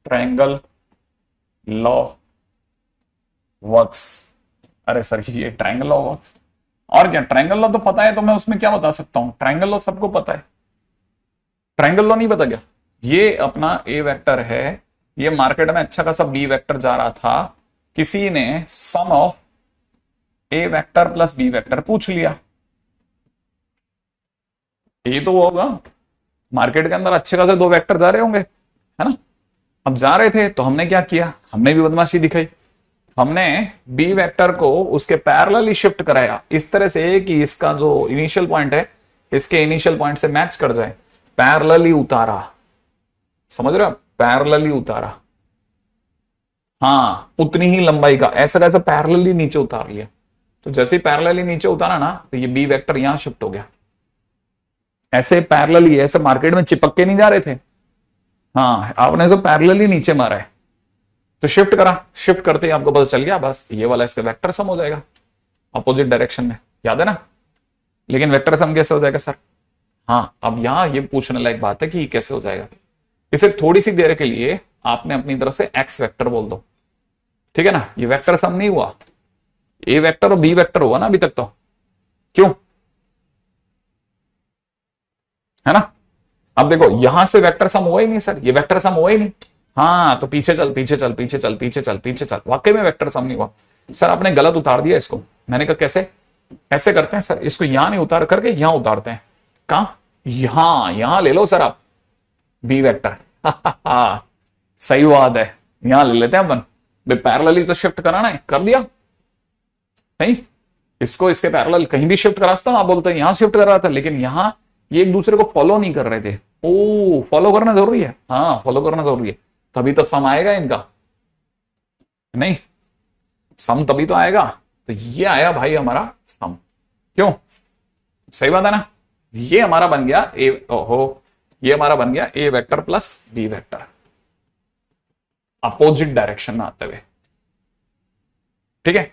ट्रायंगल लॉ वर्क्स। अरे सर ये ट्रायंगल लॉ वर्क्स, और क्या, ट्रायंगल लॉ तो पता है, तो मैं उसमें क्या बता सकता हूं, ट्रायंगल लॉ सबको पता है, ट्रायंगल लॉ नहीं पता क्या। ये अपना ए वेक्टर है, ये मार्केट में अच्छा खासा बी वेक्टर जा रहा था, किसी ने sum of A vector plus B vector पूछ लिया, ये तो वो होगा, मार्केट के अंदर अच्छे खासे दो वेक्टर जा रहे होंगे, है ना। अब जा रहे थे तो हमने क्या किया, हमने भी बदमाशी दिखाई, हमने बी वेक्टर को उसके पैरेलली शिफ्ट कराया इस तरह से कि इसका जो इनिशियल पॉइंट है इसके इनिशियल पॉइंट से मैच कर जाए, पैरेलली उतारा, समझ रहे हो, पैरेलली उतारा, हाँ उतनी ही लंबाई का, ऐसा कैसा पैरेलली नीचे उतार लिया। तो जैसे ही पैरेलली नीचे उतारा ना, तो ये बी वेक्टर यहां शिफ्ट हो गया, ऐसे पैरेलली, ऐसे मार्केट में चिपक के नहीं जा रहे थे, हाँ आपने सब पैरेलली नीचे मारा है, तो शिफ्ट करा, शिफ्ट करते ही आपको पता चल गया, बस ये वाला इसका वेक्टर सम हो जाएगा अपोजिट डायरेक्शन में, याद है ना। लेकिन वेक्टर सम कैसे हो जाएगा सर, हाँ अब यहां ये पूछने लायक बात है कि कैसे हो जाएगा। इसे थोड़ी सी देर के लिए आपने अपनी तरफ से एक्स वेक्टर बोल दो, ठीक है ना, ये वेक्टर सम नहीं हुआ, ए वेक्टर और बी वेक्टर हुआ ना अभी तक तो, क्यों, है ना। अब देखो यहां से वेक्टर सम हुआ ही नहीं सर, ये वेक्टर सम हुआ ही नहीं, हाँ तो पीछे चल पीछे चल पीछे चल पीछे चल पीछे चल, वाकई में वेक्टर सम नहीं हुआ सर, आपने गलत उतार दिया इसको। मैंने कहा कैसे, ऐसे करते हैं सर, इसको यहां नहीं उतार करके यहां उतारते हैं, कहा यहां, यहां ले लो सर आप बी वेक्टर। सही बात है, यहां ले लेते हैं अपन, पैरेलली तो शिफ्ट कराना है, कर दिया, नहीं इसको इसके पैरेलल कहीं भी शिफ्ट करा सकता हूं, आप बोलते हैं यहां शिफ्ट कर रहा था, लेकिन यहां ये एक दूसरे को फॉलो नहीं कर रहे थे, ओ फॉलो करना जरूरी है, हाँ फॉलो करना जरूरी है, तभी तो सम आएगा इनका, नहीं सम तभी तो आएगा। तो ये आया भाई हमारा सम, क्यों, सही बात है ना, ये हमारा बन गया ए, ओहो ये हमारा बन गया A vector plus B vector opposite direction में आते हुए, ठीक है।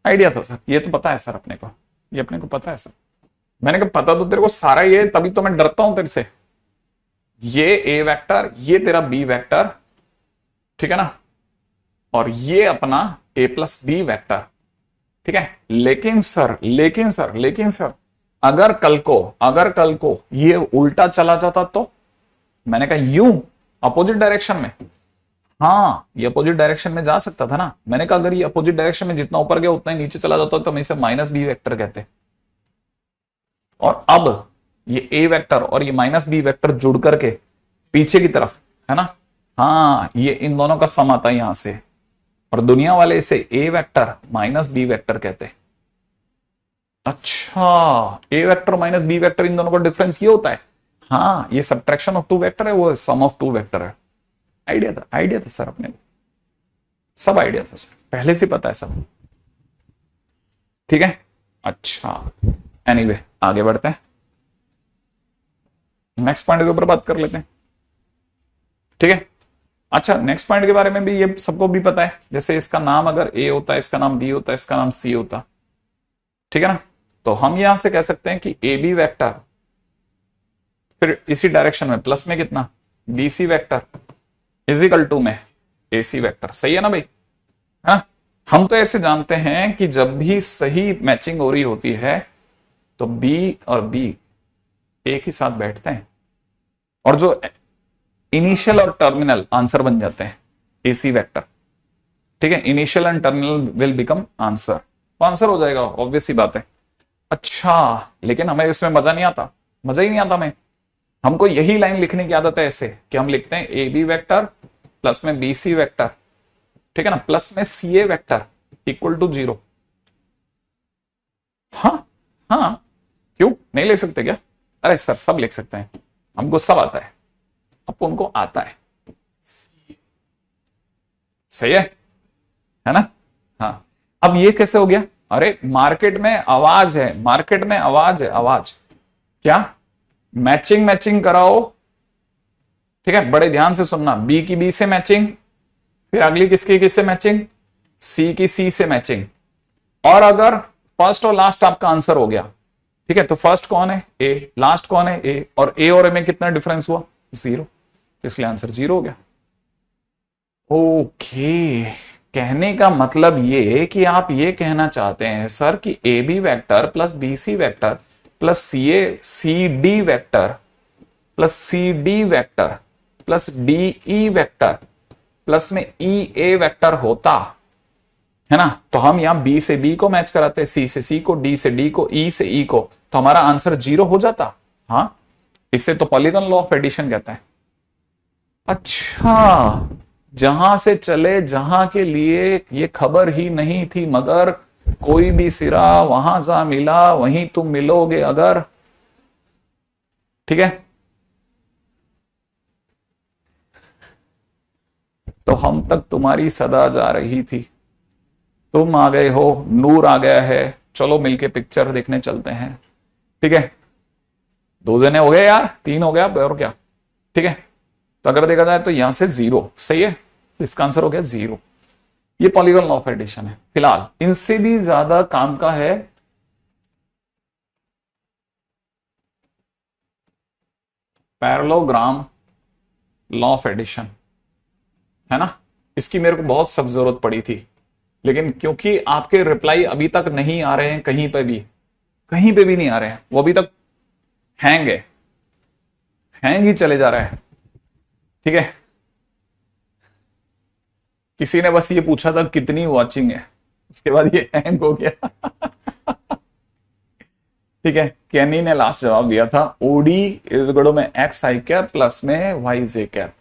आइडिया था सर, ये तो पता है सर अपने को, ये अपने को पता है सर, मैंने कहा पता तो तेरे को सारा ये, तभी तो मैं डरता हूं तेरे से, ये ए वेक्टर, ये तेरा बी वेक्टर, ठीक है ना, और ये अपना ए प्लस बी वेक्टर, ठीक है। लेकिन सर, लेकिन सर, लेकिन सर अगर कल को ये उल्टा चला जाता तो, मैंने कहा यूं अपोजिट डायरेक्शन में, हाँ ये अपोजिट डायरेक्शन में जा सकता था ना, मैंने कहा अगर ये अपोजिट डायरेक्शन में जितना ऊपर गया उतना ही नीचे चला जाता तो हम इसे माइनस बी वेक्टर कहते, और अब ये ए वेक्टर और ये माइनस बी वेक्टर जुड़ करके पीछे की तरफ, है ना, हाँ ये इन दोनों का सम आता है यहां से, और दुनिया वाले इसे ए वेक्टर माइनस बी वेक्टर कहते हैं, अच्छा, ए वेक्टर माइनस बी वेक्टर, इन दोनों का डिफरेंस ये होता है। हाँ, ये सब्ट्रैक्शन ऑफ टू वेक्टर है, वो सम ऑफ टू वेक्टर है। आइडिया था सर अपने को, सब आइडिया था सर, पहले से पता है सब। ठीक है, अच्छा, एनीवे आगे बढ़ते हैं, नेक्स्ट पॉइंट के ऊपर बात कर लेते हैं। ठीक है, अच्छा, नेक्स्ट पॉइंट के बारे में भी ये सबको भी पता है, जैसे इसका नाम अगर ए होता है, इसका नाम बी होता है, इसका नाम सी होता। ठीक है ना, तो हम यहां से कह सकते हैं कि ए बी वैक्टर, फिर इसी डायरेक्शन में प्लस में कितना B C vector is equal to में ए सी वैक्टर। सही है ना भाई, है ना। हम तो ऐसे जानते हैं कि जब भी सही मैचिंग हो रही होती है तो बी और बी एक ही साथ बैठते हैं, और जो इनिशियल और टर्मिनल आंसर बन जाते हैं एसी वेक्टर। ठीक है, initial and terminal will become answer, तो आंसर हो जाएगा, ऑब्वियस सी बात है। अच्छा, लेकिन हमें इसमें मजा नहीं आता, मजा ही नहीं आता हमें। हमको यही लाइन लिखने की आदत है ऐसे कि हम लिखते हैं ए बी वैक्टर प्लस में बी सी वैक्टर, ठीक है ना, प्लस में सी ए वैक्टर इक्वल टू 0। हाँ, हाँ, क्यों नहीं लिख सकते क्या? अरे सर, सब लिख सकते हैं, हमको सब आता है, अब उनको आता है। सही है ना। हाँ, अब ये कैसे हो गया? अरे मार्केट में आवाज है, मार्केट में आवाज है, आवाज क्या? मैचिंग मैचिंग कराओ। ठीक है, बड़े ध्यान से सुनना, बी की बी से मैचिंग, फिर अगली किसकी किससे मैचिंग, सी की सी से मैचिंग। और अगर फर्स्ट और लास्ट आपका आंसर हो गया, ठीक है, तो फर्स्ट कौन है? ए, लास्ट कौन है? ए, और ए और ए में कितना डिफरेंस हुआ? 0, इसलिए आंसर 0 हो गया। ओके, कहने का मतलब ये कि आप ये कहना चाहते हैं सर कि A B vector plus B C vector plus C A C D vector plus C D vector plus D E vector plus में ई ए वैक्टर होता है ना, तो हम यहां बी से बी को मैच कराते, सी से सी को, डी से डी को, ई से ई को, तो हमारा आंसर 0 हो जाता। हाँ, इसे तो पॉलीगन लॉ ऑफ एडिशन कहते हैं। अच्छा, जहां से चले, जहां के लिए ये खबर ही नहीं थी, मगर कोई भी सिरा वहां जा मिला वहीं तुम मिलोगे अगर। ठीक है, तो हम तक तुम्हारी सदा जा रही थी, तुम आ गए हो, नूर आ गया है, चलो मिलके पिक्चर देखने चलते हैं। ठीक है, 2 जने हो गए यार, 3 हो गया और क्या। ठीक है, तो अगर देखा जाए तो यहां से 0 सही है, तो इसका आंसर हो गया 0। ये पॉलीगन लॉ ऑफ एडिशन है। फिलहाल इनसे भी ज्यादा काम का है पैरेललोग्राम लॉ ऑफ एडिशन, है ना। इसकी मेरे को बहुत सख्त जरूरत पड़ी थी, लेकिन क्योंकि आपके रिप्लाई अभी तक नहीं आ रहे हैं, कहीं पे भी, कहीं पे भी नहीं आ रहे हैं, वो अभी तक हैंग है, हैंग ही चले जा रहा है। ठीक है, किसी ने बस ये पूछा था कितनी वॉचिंग है, उसके बाद ये हैंग हो गया। ठीक है, कैनी ने लास्ट जवाब दिया था ओडी इज इक्वल में एक्स आई कैप प्लस में वाई जे कैप।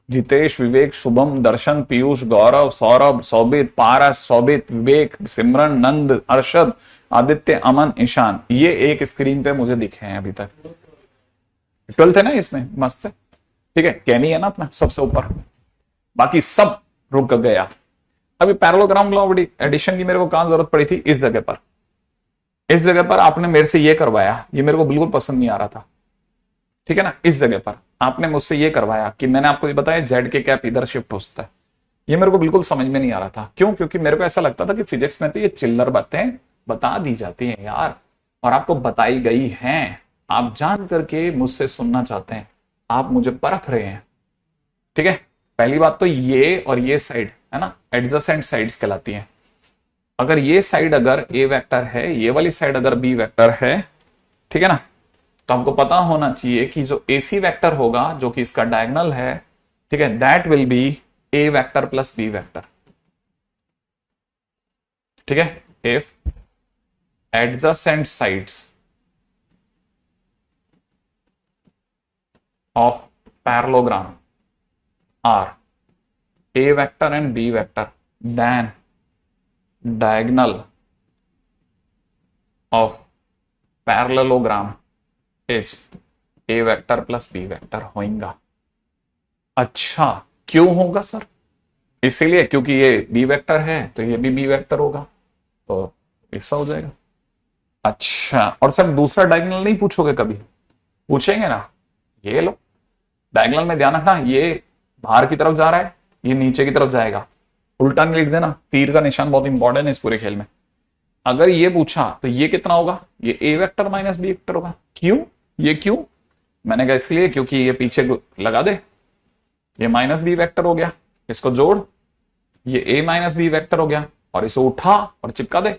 जितेश, विवेक, शुभम, दर्शन, पीयूष, गौरव, सौरभ, सौबित, पारस, सौबित, विवेक, सिमरन, नंद, अरशद, आदित्य, अमन, ईशान, ये एक स्क्रीन पे मुझे दिखे हैं अभी तक। 12th है ना इसमें, मस्त है। ठीक है, कैनी है ना अपना सबसे ऊपर, बाकी सब रुक गया। अभी पैरेललोग्राम लॉ ऑफ एडिशन की मेरे को कहां जरूरत पड़ी थी? इस जगह पर, इस जगह पर आपने मेरे से ये करवाया, ये मेरे को बिल्कुल पसंद नहीं आ रहा था। ठीक है ना, इस जगह पर आपने मुझसे ये करवाया कि मैंने आपको ये बताया जेड के कैप इधर शिफ्ट होता है, ये मेरे को बिल्कुल समझ में नहीं आ रहा था। क्यों? क्योंकि मेरे को ऐसा लगता था कि फिजिक्स में तो ये चिल्लर बातें बता दी जाती हैं यार, और आपको बताई गई हैं, आप जान करके मुझसे सुनना चाहते हैं, आप मुझे परख रहे हैं। ठीक है, पहली बात तो ये और ये साइड है ना, एडजेसेंट साइड्स कहलाती हैं। अगर ये साइड अगर ए वेक्टर है, ये वाली साइड अगर बी वेक्टर है, ठीक है ना, तो हमको पता होना चाहिए कि जो एसी वेक्टर होगा, जो कि इसका डायगोनल है, ठीक है, that will be A vector plus B vector. ठीक है, if adjacent sides of parallelogram are A vector and B vector, then diagonal of parallelogram is A vector plus B vector होगा। अच्छा, क्यों होगा सर? इसीलिए क्योंकि ये बी वेक्टर है तो ये भी बी वेक्टर होगा, तो ऐसा हो जाएगा। अच्छा, और सर दूसरा डायगोनल नहीं पूछोगे कभी? पूछेंगे ना। ये लो, डायगोनल में ध्यान रखना, ये बाहर की तरफ जा रहा है, ये नीचे की तरफ जाएगा। उल्टा नहीं लिख देना, तीर का निशान बहुत इंपॉर्टेंट है इस पूरे खेल में। अगर ये पूछा तो ये कितना होगा? ये ए वेक्टर माइनस बी वेक्टर होगा। क्यों? ये क्यों? मैंने कहा इसलिए क्योंकि ये पीछे लगा दे, ये माइनस बी वेक्टर हो गया, इसको जोड़, ये ए माइनस बी वेक्टर हो गया, और इसे उठा और चिपका दे।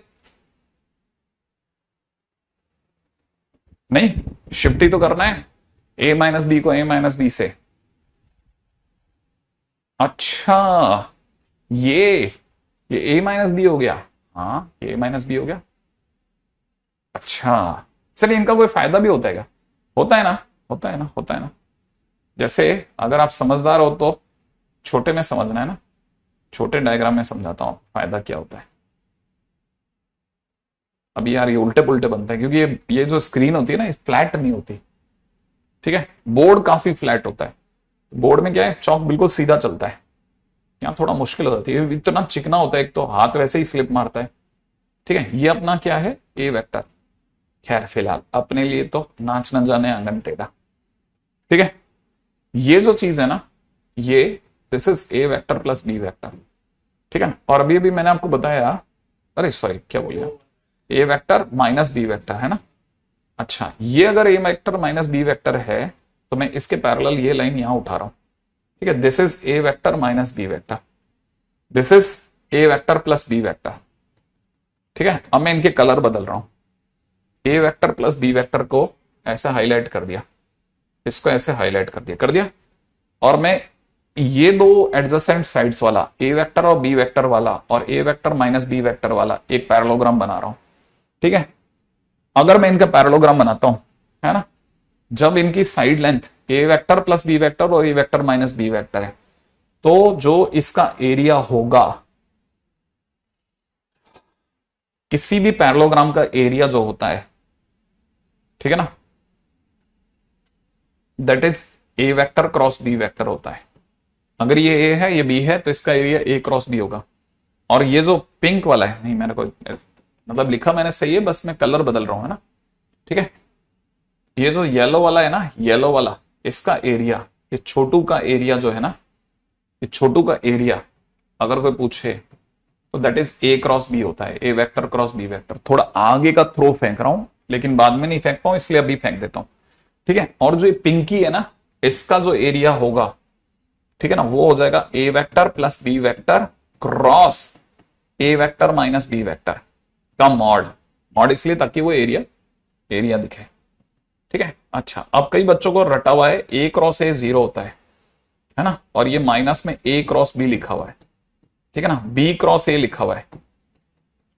नहीं, शिफ्ट ही तो करना है ए माइनस बी को ए माइनस बी से। अच्छा, ये ए माइनस बी हो गया। हाँ, ए माइनस बी हो गया। अच्छा, चलिए इनका कोई फायदा भी होता है क्या? होता है ना, होता है ना, होता है ना। जैसे अगर आप समझदार हो तो छोटे में समझना है ना, छोटे डायग्राम में समझाता हूं फायदा क्या होता है। अभी यार ये उल्टे पुल्टे बनते हैं क्योंकि ये जो स्क्रीन होती है ना, फ्लैट नहीं होती। ठीक है, बोर्ड काफी फ्लैट होता है। बोर्ड में क्या है, चौक बिल्कुल सीधा चलता है, यहाँ थोड़ा मुश्किल हो जाती है, इतना चिकना होता है, एक तो हाथ वैसे ही स्लिप मारता है। ठीक है, ये अपना क्या है, ए वेक्टर। खैर फिलहाल अपने लिए तो नाच न जाने आंगन टेढ़ा। ठीक है, ये जो चीज है ना, ये this is A vector plus B vector. ठीक है, और अभी अभी मैंने आपको बताया, अरे सॉरी क्या बोलिए, ए वेक्टर माइनस बी वेक्टर है ना। अच्छा, ये अगर ए वेक्टर माइनस बी वेक्टर है तो मैं इसके पैरेलल ये लाइन यहां उठा रहा हूं। ठीक है, this is A vector minus B vector, this is A vector plus B vector. ठीक है, अब मैं इनके कलर बदल रहा हूं। A vector plus B vector को ऐसे हाईलाइट कर दिया, इसको ऐसे हाईलाइट कर दिया, और मैं ये दो एडजेसेंट साइड्स वाला ए वेक्टर और बी वेक्टर वाला और ए वेक्टर माइनस बी वेक्टर वाला एक पैरेललोग्राम बना रहा हूं। ठीक है, अगर मैं इनका पैरेललोग्राम बनाता हूं, है ना, जब इनकी साइड लेंथ ए वेक्टर प्लस बी वेक्टर और ए वेक्टर माइनस बी वेक्टर है, तो जो इसका एरिया होगा, किसी भी पैरेललोग्राम का एरिया जो होता है, ठीक है ना, that is A vector cross B vector होता है। अगर ये ए है ये बी है तो इसका एरिया ए क्रॉस बी होगा। और ये जो पिंक वाला है, नहीं मैंने कोई मतलब लिखा मैंने सही है, बस मैं कलर बदल रहा हूं, है ना। ठीक है, ये जो येलो वाला है ना, येलो वाला, इसका एरिया, ये छोटू का एरिया जो है ना, ये छोटू का एरिया अगर कोई पूछे तो that is A cross B होता है, A vector cross B vector. थोड़ा आगे का थ्रो फेंक रहा हूं लेकिन बाद में नहीं फेंक पाऊं, इसलिए अभी फेंक देता हूं। ठीक है, और जो ये पिंकी है ना, इसका जो एरिया होगा, ठीक है ना, वो हो जाएगा A vector plus B vector cross A vector minus B vector का मॉड। मॉड इसलिए ताकि वो एरिया दिखे। ठीक है, अच्छा, अब कई बच्चों को रटा हुआ है ए क्रॉस ए 0 होता है ना, और ये माइनस में ए क्रॉस बी लिखा हुआ है। ठीक है ना, बी क्रॉस ए लिखा हुआ है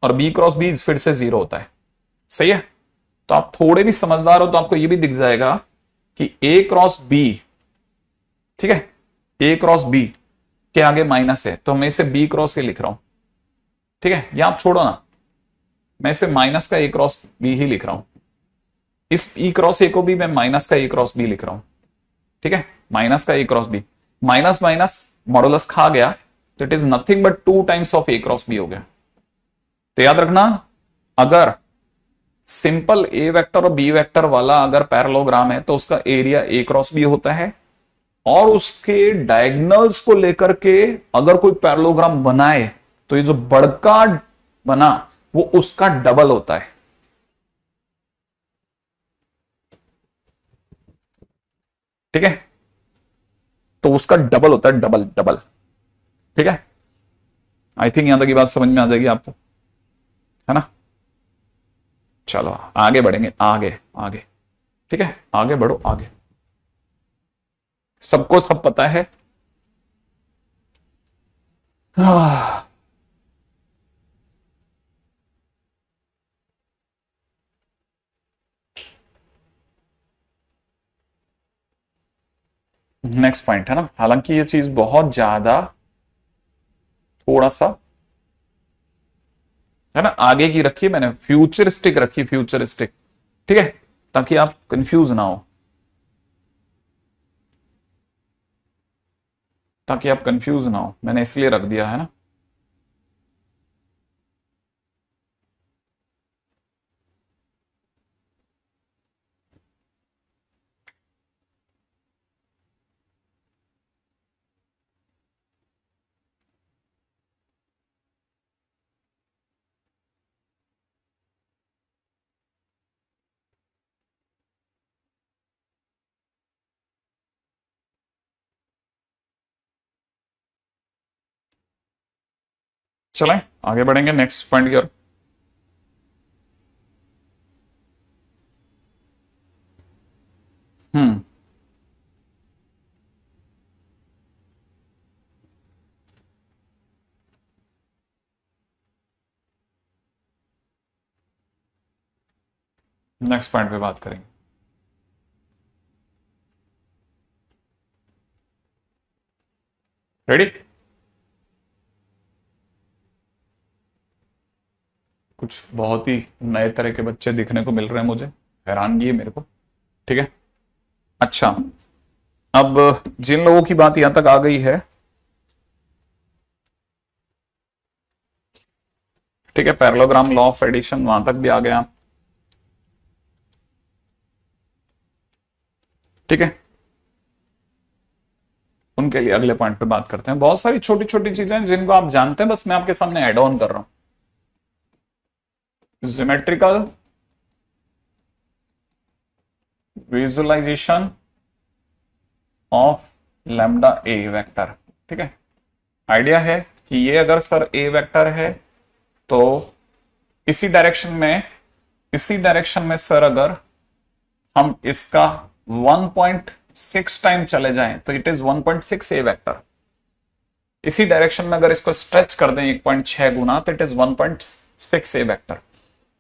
और बी क्रॉस बी फिर से 0 होता है। सही है, तो आप थोड़े भी समझदार हो तो आपको ये भी दिख जाएगा कि ए क्रॉस बी, ठीक है, ए क्रॉस बी के आगे माइनस है तो मैं इसे बी क्रॉस ए लिख रहा हूं। ठीक है, या आप छोड़ो ना, मैं इसे माइनस का ए क्रॉस बी ही लिख रहा हूं। इस ई क्रॉस ए को भी मैं माइनस का ए क्रॉस बी लिख रहा हूं। ठीक है, माइनस का A cross B, minus minus modulus खा गया तो it is nothing but 2 times of A cross B हो गया। तो याद रखना, अगर सिंपल ए वेक्टर और बी वेक्टर वाला अगर पैरेललोग्राम है तो उसका एरिया ए क्रॉस बी होता है, और उसके डायगोनल्स को लेकर के अगर कोई पैरेललोग्राम बनाए तो ये जो बड़का बना वो उसका डबल होता है। ठीक है, तो उसका डबल होता है, डबल डबल। ठीक है, आई थिंक यहां तक की बात समझ में आ जाएगी आपको, है ना। चलो आगे बढ़ेंगे, आगे आगे। ठीक है, आगे बढ़ो आगे। सबको सब पता है। नेक्स्ट पॉइंट है ना, हालांकि ये चीज बहुत ज्यादा थोड़ा सा है ना, आगे की रखी मैंने, फ्यूचरिस्टिक रखी, फ्यूचरिस्टिक, ठीक है, ताकि आप कंफ्यूज ना हो, ताकि आप कंफ्यूज ना हो, मैंने इसलिए रख दिया है ना। चलें आगे बढ़ेंगे नेक्स्ट पॉइंट की ओर। हम्म। नेक्स्ट पॉइंट पे बात करेंगे। रेडी? कुछ बहुत ही नए तरह के बच्चे दिखने को मिल रहे हैं मुझे, हैरानगी है मेरे को। ठीक है, अच्छा, अब जिन लोगों की बात यहां तक आ गई है, ठीक है, पैरेललोग्राम, लॉ ऑफ एडिशन वहां तक भी आ गया, ठीक है, उनके लिए अगले पॉइंट पे बात करते हैं। बहुत सारी छोटी छोटी चीजें हैं जिनको आप जानते हैं, बस मैं आपके सामने एड ऑन कर रहा हूं। Geometrical visualisation of lambda A vector, ठीक है। आइडिया है कि ये अगर सर ए वेक्टर है तो इसी डायरेक्शन में, इसी डायरेक्शन में सर अगर हम इसका 1.6 टाइम चले जाएं तो इट इज 1.6 ए वेक्टर। इसी डायरेक्शन में अगर इसको स्ट्रेच कर दें 1.6 गुना तो इट इज 1.6 ए वेक्टर।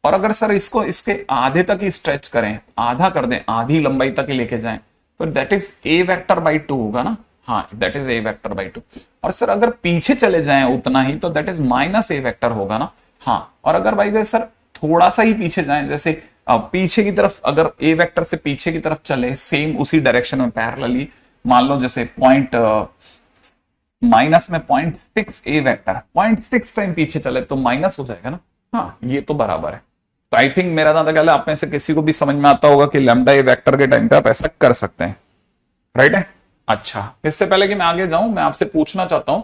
और अगर सर इसको इसके आधे तक ही स्ट्रेच करें, आधा कर दें, आधी लंबाई तक ही लेके जाएं तो that is A vector by 2 होगा ना। हाँ, that is A vector by 2। और सर अगर पीछे चले जाएं उतना ही तो that is minus A vector होगा ना। हाँ, और अगर भाई सर थोड़ा सा ही पीछे जाएं, जैसे पीछे की तरफ, अगर ए वेक्टर से पीछे की तरफ चले सेम उसी डायरेक्शन में पैरेलली, मान लो जैसे पॉइंट माइनस में 0.6 ए वेक्टर 0.6 टाइम पीछे चले तो माइनस हो जाएगा ना। हाँ, ये तो बराबर है। तो आई थिंक मेरा दादा ख्याल है आप में से किसी को भी समझ में आता होगा कि लैम्डा ए वेक्टर के टाइम पे आप ऐसा कर सकते हैं, राइट है। अच्छा, इससे पहले कि मैं आगे जाऊं, मैं आपसे पूछना चाहता हूं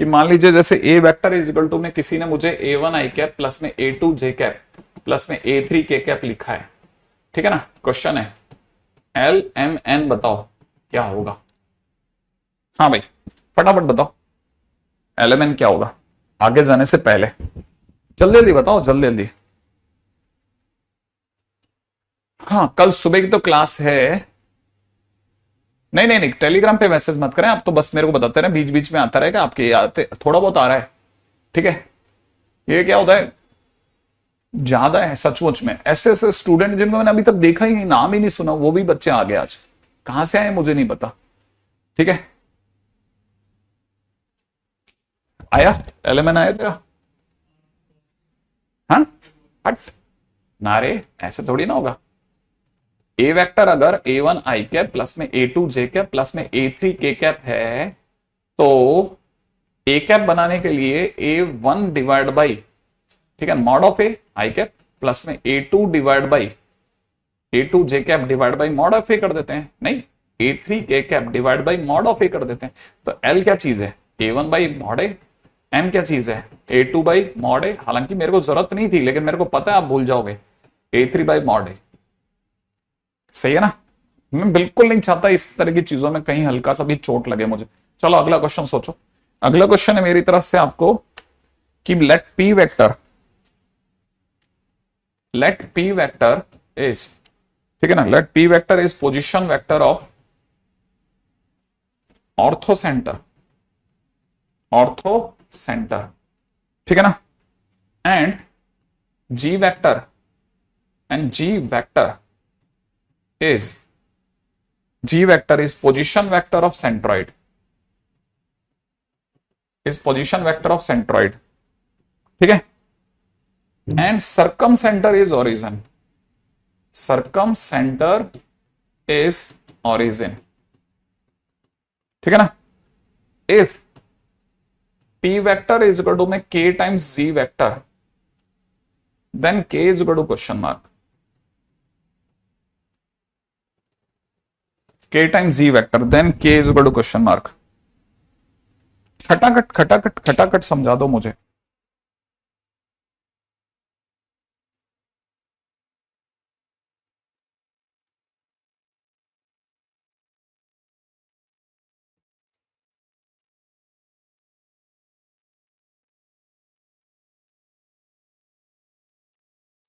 कि मान लीजिए जैसे ए वेक्टर इज इक्वल टू में किसी ने मुझे A1 आई कैप प्लस में A2 जे कैप प्लस में A3 के कैप लिखा है, ठीक है ना। क्वेश्चन है LMN बताओ क्या होगा। हाँ भाई, फटाफट बताओ LMN क्या होगा, आगे जाने से पहले जल्दी जल्दी बताओ, जल्दी जल्दी। हाँ, कल सुबह की तो क्लास है। नहीं नहीं नहीं, टेलीग्राम पे मैसेज मत करें आप, तो बस मेरे को बताते रहे, बीच बीच में आता रहेगा, आपके आते थोड़ा बहुत आ रहा है, ठीक है। ये क्या होता है, ज्यादा है सचमुच में, ऐसे ऐसे स्टूडेंट जिनको मैंने अभी तक देखा ही नहीं, नाम ही नहीं सुना, वो भी बच्चे आ गए आज। कहां से आए मुझे नहीं पता, ठीक है। आया एलिमेंट आया तेरा? हाँ, हट नारे, ऐसे थोड़ी ना होगा। ए वेक्टर अगर A1 आई कैप प्लस में A2 जे कैप प्लस में A3 के कैप है तो ए कैप बनाने के लिए A1 डिवाइड बाई, ठीक है, mod of A I cap plus में A2 divide by A2 J cap divide by mod of A कर देते हैं, नहीं A3 K cap divide by mod of A कर देते हैं। तो L क्या चीज है, A1 by mod A. M क्या चीज है, A2 बाई मॉड ए। हालांकि मेरे को जरूरत नहीं थी, लेकिन मेरे को पता है आप भूल जाओगे, A3 बाई मॉड ए। सही है ना। मैं बिल्कुल नहीं चाहता इस तरह की चीजों में कहीं हल्का सा भी चोट लगे मुझे। चलो अगला क्वेश्चन सोचो। अगला क्वेश्चन है मेरी तरफ से आपको कि let P vector, let P vector is, ठीक है ना, let P vector is position vector of orthocentre, orthocentre, ठीक है ना, and G vector, and G vector is G vector is position vector of centroid, is position vector of centroid, ठीक है। And circumcentre is origin, circumcentre is origin, ठीक है ना। If p vector is equal to में k times g vector, then k is equal to question mark, k times g vector then k is equal to question mark. खटाखट खटाखट खटाखट समझा दो मुझे।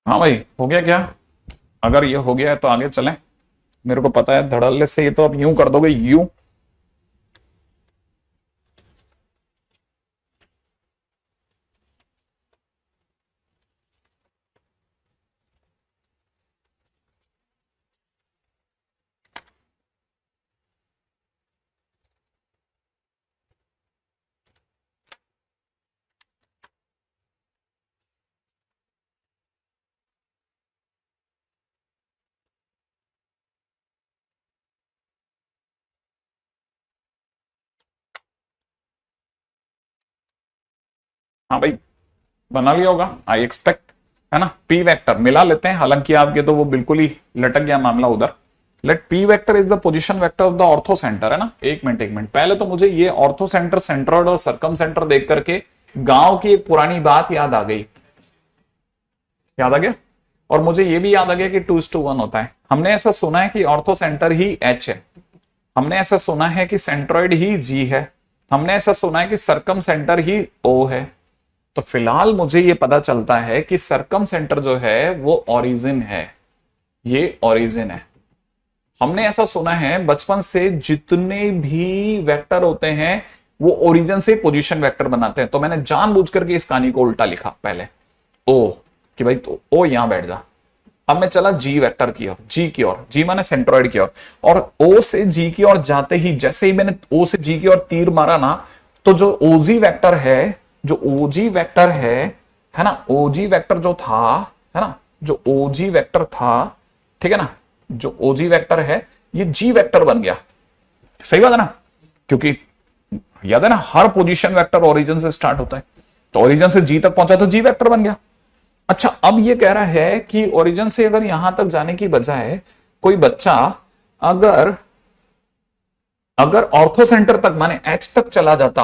हाँ भाई, हो गया क्या? अगर ये हो गया है तो आगे चलें। मेरे को पता है धड़ल्ले से ये तो अब यूं कर दोगे, यूं। हाँ भाई, बना लिया होगा आई एक्सपेक्ट, है ना। पी वेक्टर मिला लेते हैं, हालांकि आपके तो वो बिल्कुल ही लटक गया मामला उधर। Let P vector is the position vector of the orthocentre, है ना। एक मिनट एक मिनट, पहले तो मुझे ये ऑर्थो सेंटर, सेंट्रोइड और सरकम सेंटर देख करके गांव की एक पुरानी बात याद आ गई, याद आ गया। और मुझे ये भी याद आ गया कि 2:1 होता है। हमने ऐसा सुना है कि ऑर्थो सेंटर ही एच है, हमने ऐसा सुना है कि सेंट्रोइड ही जी है, हमने ऐसा सुना है कि सरकम सेंटर ही ओ है। तो फिलहाल मुझे ये पता चलता है कि सरकम सेंटर जो है वो ओरिजिन है, ये ओरिजिन है। हमने ऐसा सुना है बचपन से, जितने भी वेक्टर होते हैं वो ओरिजिन से पोजीशन वेक्टर बनाते हैं। तो मैंने जानबूझ करके इस कहानी को उल्टा लिखा पहले, ओ, कि भाई तो ओ यहां बैठ जा। अब मैं चला जी वेक्टर की ओर, जी की ओर, जी माने सेंट्रोइड की ओर, और ओ से जी की ओर जाते ही, जैसे ही मैंने ओ से जी की ओर तीर मारा ना, तो जो ओजी वेक्टर है, जो ओजी वेक्टर है ना, ओजी वेक्टर जो था, है ना, जो ओजी वेक्टर था, ठीक है ना, जो ओजी वेक्टर है ये जी वेक्टर बन गया। सही बात है ना, क्योंकि याद है ना हर पोजीशन वेक्टर ओरिजिन से स्टार्ट होता है, तो ओरिजिन से जी तक पहुंचा तो जी वेक्टर बन गया। अच्छा, अब ये कह रहा है कि ओरिजिन से अगर यहां तक जाने की बजाय कोई बच्चा अगर अगर ऑर्थो सेंटर तक माने एच तक चला जाता,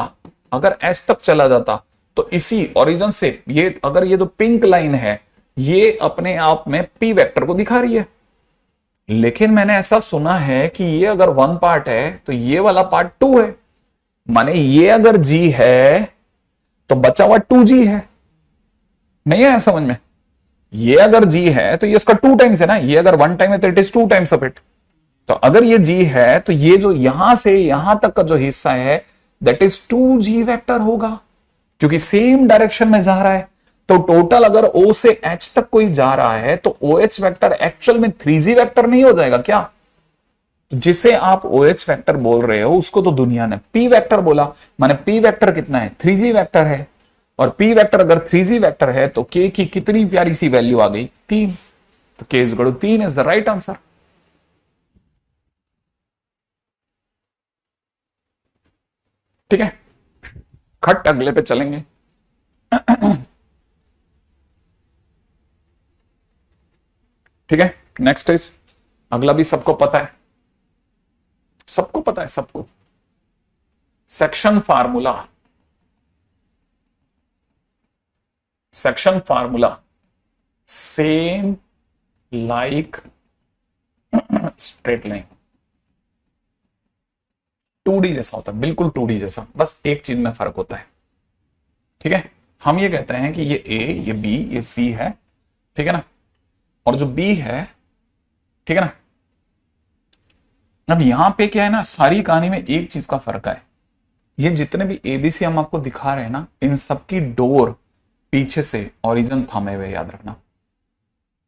अगर एच तक चला जाता, तो इसी ओरिजिन से ये, अगर ये जो पिंक लाइन है ये अपने आप में पी वेक्टर को दिखा रही है। लेकिन मैंने ऐसा सुना है कि ये अगर वन पार्ट है तो ये वाला पार्ट टू है, माने ये अगर जी है तो बचा हुआ टू जी है। नहीं है समझ में? ये अगर जी है तो ये इसका टू टाइम्स है ना, ये अगर वन टाइम है तो it is two times of it. तो अगर ये जी है तो ये जो यहां से यहां तक का जो हिस्सा है that is two G vector होगा, क्योंकि सेम डायरेक्शन में जा रहा है। तो टोटल अगर ओ से एच तक कोई जा रहा है तो ओ एच वेक्टर एक्चुअल में 3G वेक्टर नहीं हो जाएगा क्या? तो जिसे आप ओ एच वेक्टर बोल रहे हो उसको तो दुनिया ने पी वेक्टर बोला। माने पी वेक्टर कितना है? 3G वेक्टर है। और पी वेक्टर अगर 3G वेक्टर है तो के की कितनी प्यारी सी वैल्यू आ गई? 3। तो K is equal to 3 is the right answer. ठीक है, खट अगले पे चलेंगे। ठीक है, नेक्स्ट इज, अगला भी सबको पता है, सबको पता है सबको, section formula. Section formula same like straight line, 2D जैसा होता है, बिल्कुल 2D जैसा, बस एक चीज में फर्क होता है। ठीक है, हम ये कहते हैं कि ये ए, ये बी, ये सी है, ठीक है ना, और जो बी है, ठीक है ना। अब यहां पे क्या है ना, सारी कहानी में एक चीज का फर्क है, ये जितने भी एबीसी हम आपको दिखा रहे हैं ना, इन सबकी डोर पीछे से ओरिजिन थामे हुए, याद रखना,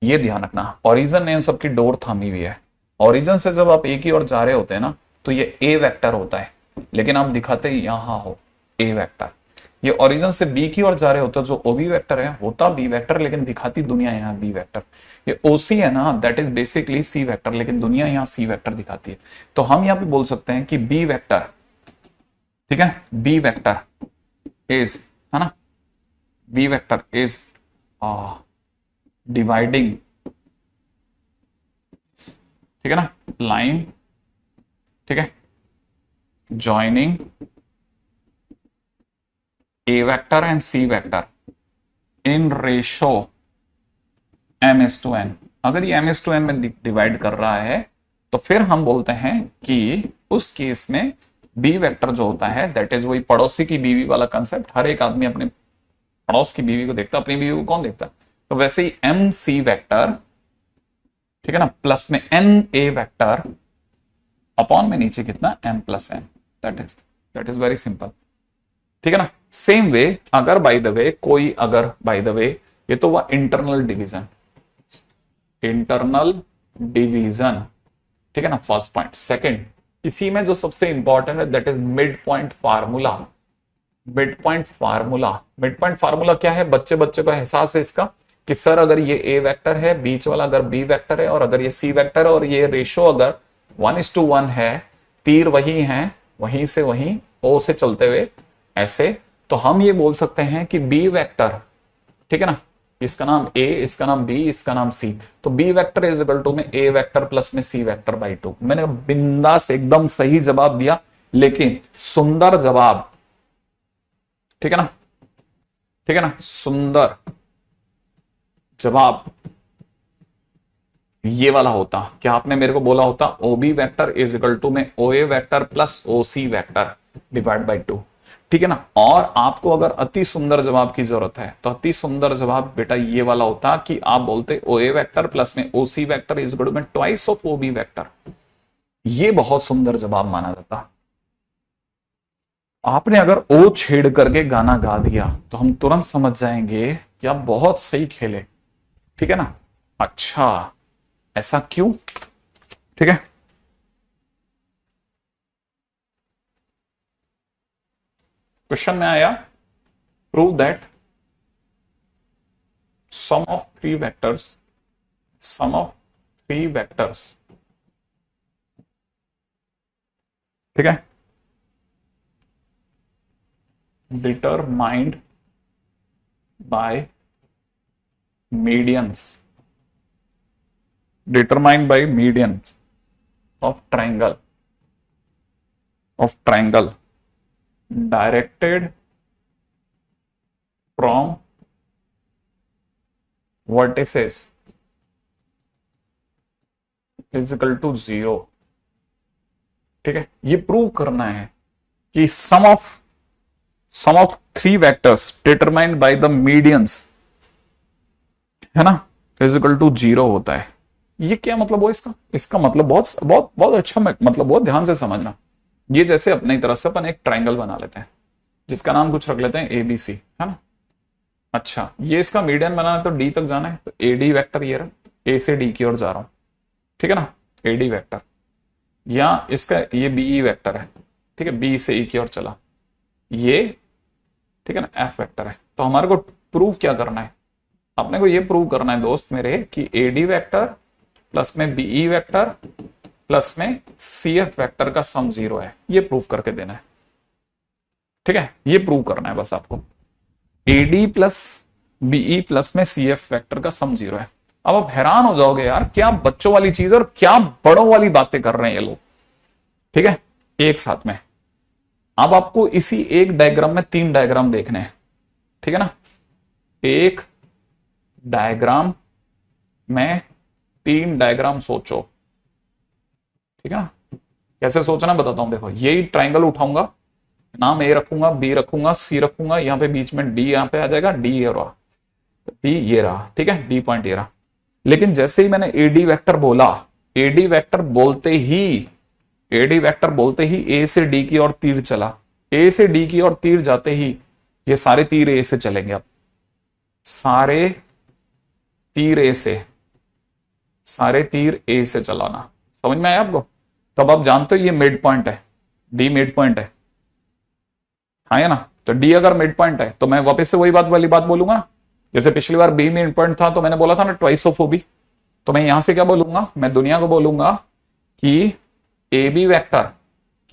ये ध्यान रखना, ओरिजिन ने इन सबकी डोर थामी हुई है। ओरिजिन से जब आप एक ही ओर जा रहे होते हैं ना तो ये ए वेक्टर होता है, लेकिन आप दिखाते यहां हो ए वेक्टर। ये ओरिजिन से बी की ओर जा रहे होते, जो ओबी वेक्टर है होता बी वेक्टर, लेकिन दिखाती दुनिया यहाँ बी वेक्टर। ये ओसी है ना, that is basically C vector, लेकिन दुनिया यहाँ सी वेक्टर दिखाती है। तो हम यहाँ पे बोल सकते हैं कि बी वेक्टर, ठीक है, बी वेक्टर इज, है ना, बी वेक्टर इज डिवाइडिंग, ठीक है ना, लाइन, ठीक है, joining A vector and C vector in ratio m:n। अगर ये m:n में डिवाइड कर रहा है तो फिर हम बोलते हैं कि उस केस में बी वेक्टर जो होता है दैट इज वही पड़ोसी की बीवी वाला कंसेप्ट। हर एक आदमी अपने पड़ोस की बीवी को देखता, अपनी बीवी को कौन देखता? तो वैसे ही एम सी वेक्टर, ठीक है ना, प्लस में एन ए वेक्टर अपॉन में नीचे कितना m plus n, that is very simple, ठीक है ना। सेम वे अगर बाय द वे कोई, अगर बाय द वे, ये तो हुआ इंटरनल डिवीजन, इंटरनल डिवीजन, ठीक है ना, फर्स्ट पॉइंट। सेकंड, इसी में जो सबसे इंपॉर्टेंट है that is mid point formula. Mid point formula, mid point formula क्या है? बच्चे बच्चे को एहसास है इसका कि सर अगर ये ए वेक्टर है, बीच वाला अगर बी वेक्टर है, और अगर ये सी वेक्टर है, और ये रेशो अगर 1:1 है, तीर वही है, वहीं से वहीं ओ से चलते हुए ऐसे, तो हम ये बोल सकते हैं कि बी वेक्टर, ठीक है ना, इसका नाम ए, इसका नाम बी, इसका नाम सी, तो B vector is equal to में ए वेक्टर प्लस में सी वेक्टर बाई 2। मैंने बिंदास एकदम सही जवाब दिया, लेकिन सुंदर जवाब, ठीक है ना, ठीक है ना, सुंदर जवाब ये वाला होता। क्या आपने मेरे को बोला होता? OB vector is equal to में O A vector plus O C vector divide by 2, ठीक है ना। और आपको अगर अति सुंदर जवाब की जरूरत है तो अति सुंदर जवाब बेटा ये वाला होता कि आप बोलते ओ ए वेक्टर प्लस में O C vector is equal to में twice of O B vector. ये बहुत सुंदर जवाब माना जाता। आपने अगर ओ छेड़ करके गाना गा दिया तो हम तुरंत समझ जाएंगे कि आप बहुत सही खेले, ठीक है ना। अच्छा, ऐसा क्यों? ठीक है, क्वेश्चन में आया prove that sum of three vectors, sum of three vectors, ठीक है, determined by medians, determined by medians of triangle directed from vertices is equal to 0। ठीक है, ये प्रूव करना है कि sum of three vectors determined by the medians, है ना, इज इक्वल टू 0 होता है। ये क्या मतलब हो इसका? इसका मतलब बहुत बहुत बहुत अच्छा, मतलब बहुत ध्यान से समझना। ये जैसे अपनी तरफ से अपन एक ट्राइंगल बना लेते हैं जिसका नाम कुछ रख लेते हैं ABC, है ना। अच्छा, ये इसका मीडियन बनाना है तो डी तक जाना है, तो AD वेक्टर ये रहा, ए से डी की ओर जा रहा हूं, ठीक है ना, AD वेक्टर। या इसका ये BE वेक्टर है, ठीक है, B से E की ओर चला, ये, ठीक है ना, F वेक्टर है। तो हमारे को प्रूव क्या करना है? अपने को ये प्रूव करना है दोस्त मेरे कि AD वेक्टर प्लस में BE वेक्टर प्लस में CF वेक्टर का सम 0 है। ये प्रूव करके देना है, ठीक है, ये प्रूव करना है बस आपको। AD प्लस BE प्लस में CF वेक्टर का सम 0 है। अब आप हैरान हो जाओगे यार, क्या बच्चों वाली चीज और क्या बड़ों वाली बातें कर रहे हैं ये लोग, ठीक है, एक साथ में। अब आपको इसी एक डायग्राम में 3 डायग्राम देखने हैं, ठीक है ना। एक डायग्राम में 3 डायग्राम सोचो, ठीक है ना। कैसे सोचना बताता हूं। देखो, यही ट्राइंगल उठाऊंगा, नाम A रखूंगा, B रखूंगा, C रखूंगा, यहां पे बीच में D यहां पे आ जाएगा, D ये रहा, D ये रहा, ठीक है, D पॉइंट ये रहा। लेकिन जैसे ही मैंने AD वेक्टर बोला, AD वेक्टर बोलते ही A से D की ओर तीर चला। A से D की ओर तीर जाते ही ये सारे तीर A से चलेंगे। अब सारे तीर A से चलाना, समझ में आया आपको? तब आप जानते हो ये मिड पॉइंट है, D मिड पॉइंट है, हाँ या ना। तो डी अगर मिड पॉइंट है तो मैं वापस से वही बात वाली बात बोलूंगा ना, जैसे पिछली बार बी मिड पॉइंट था तो मैंने बोला था ना ट्वाइस ऑफ ओ बी, तो मैं यहां से क्या बोलूंगा, मैं दुनिया को बोलूंगा कि ए बी वैक्टर,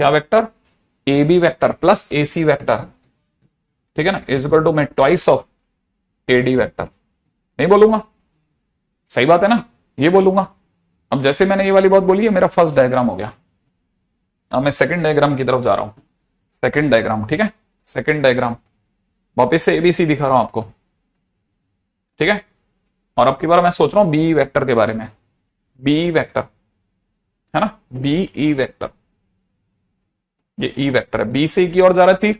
क्या vector, A B vector plus A C vector, ठीक है ना, इज इक्वल टू मैं twice of A D vector, नहीं बोलूंगा, सही बात है ना, ये बोलूंगा। अब जैसे मैंने ये वाली बात बोली है, मेरा फर्स्ट डायग्राम हो गया। अब मैं सेकंड डायग्राम की तरफ जा रहा हूं, सेकंड डायग्राम, ठीक है, सेकंड डायग्राम वापिस से एबीसी दिखा रहा हूं आपको, ठीक है। और अब की बार मैं सोच रहा हूं बी वेक्टर के बारे में, बी वेक्टर है ना, बी ई वेक्टर, ये ई वेक्टर है, बी से की ओर जा रहा थी,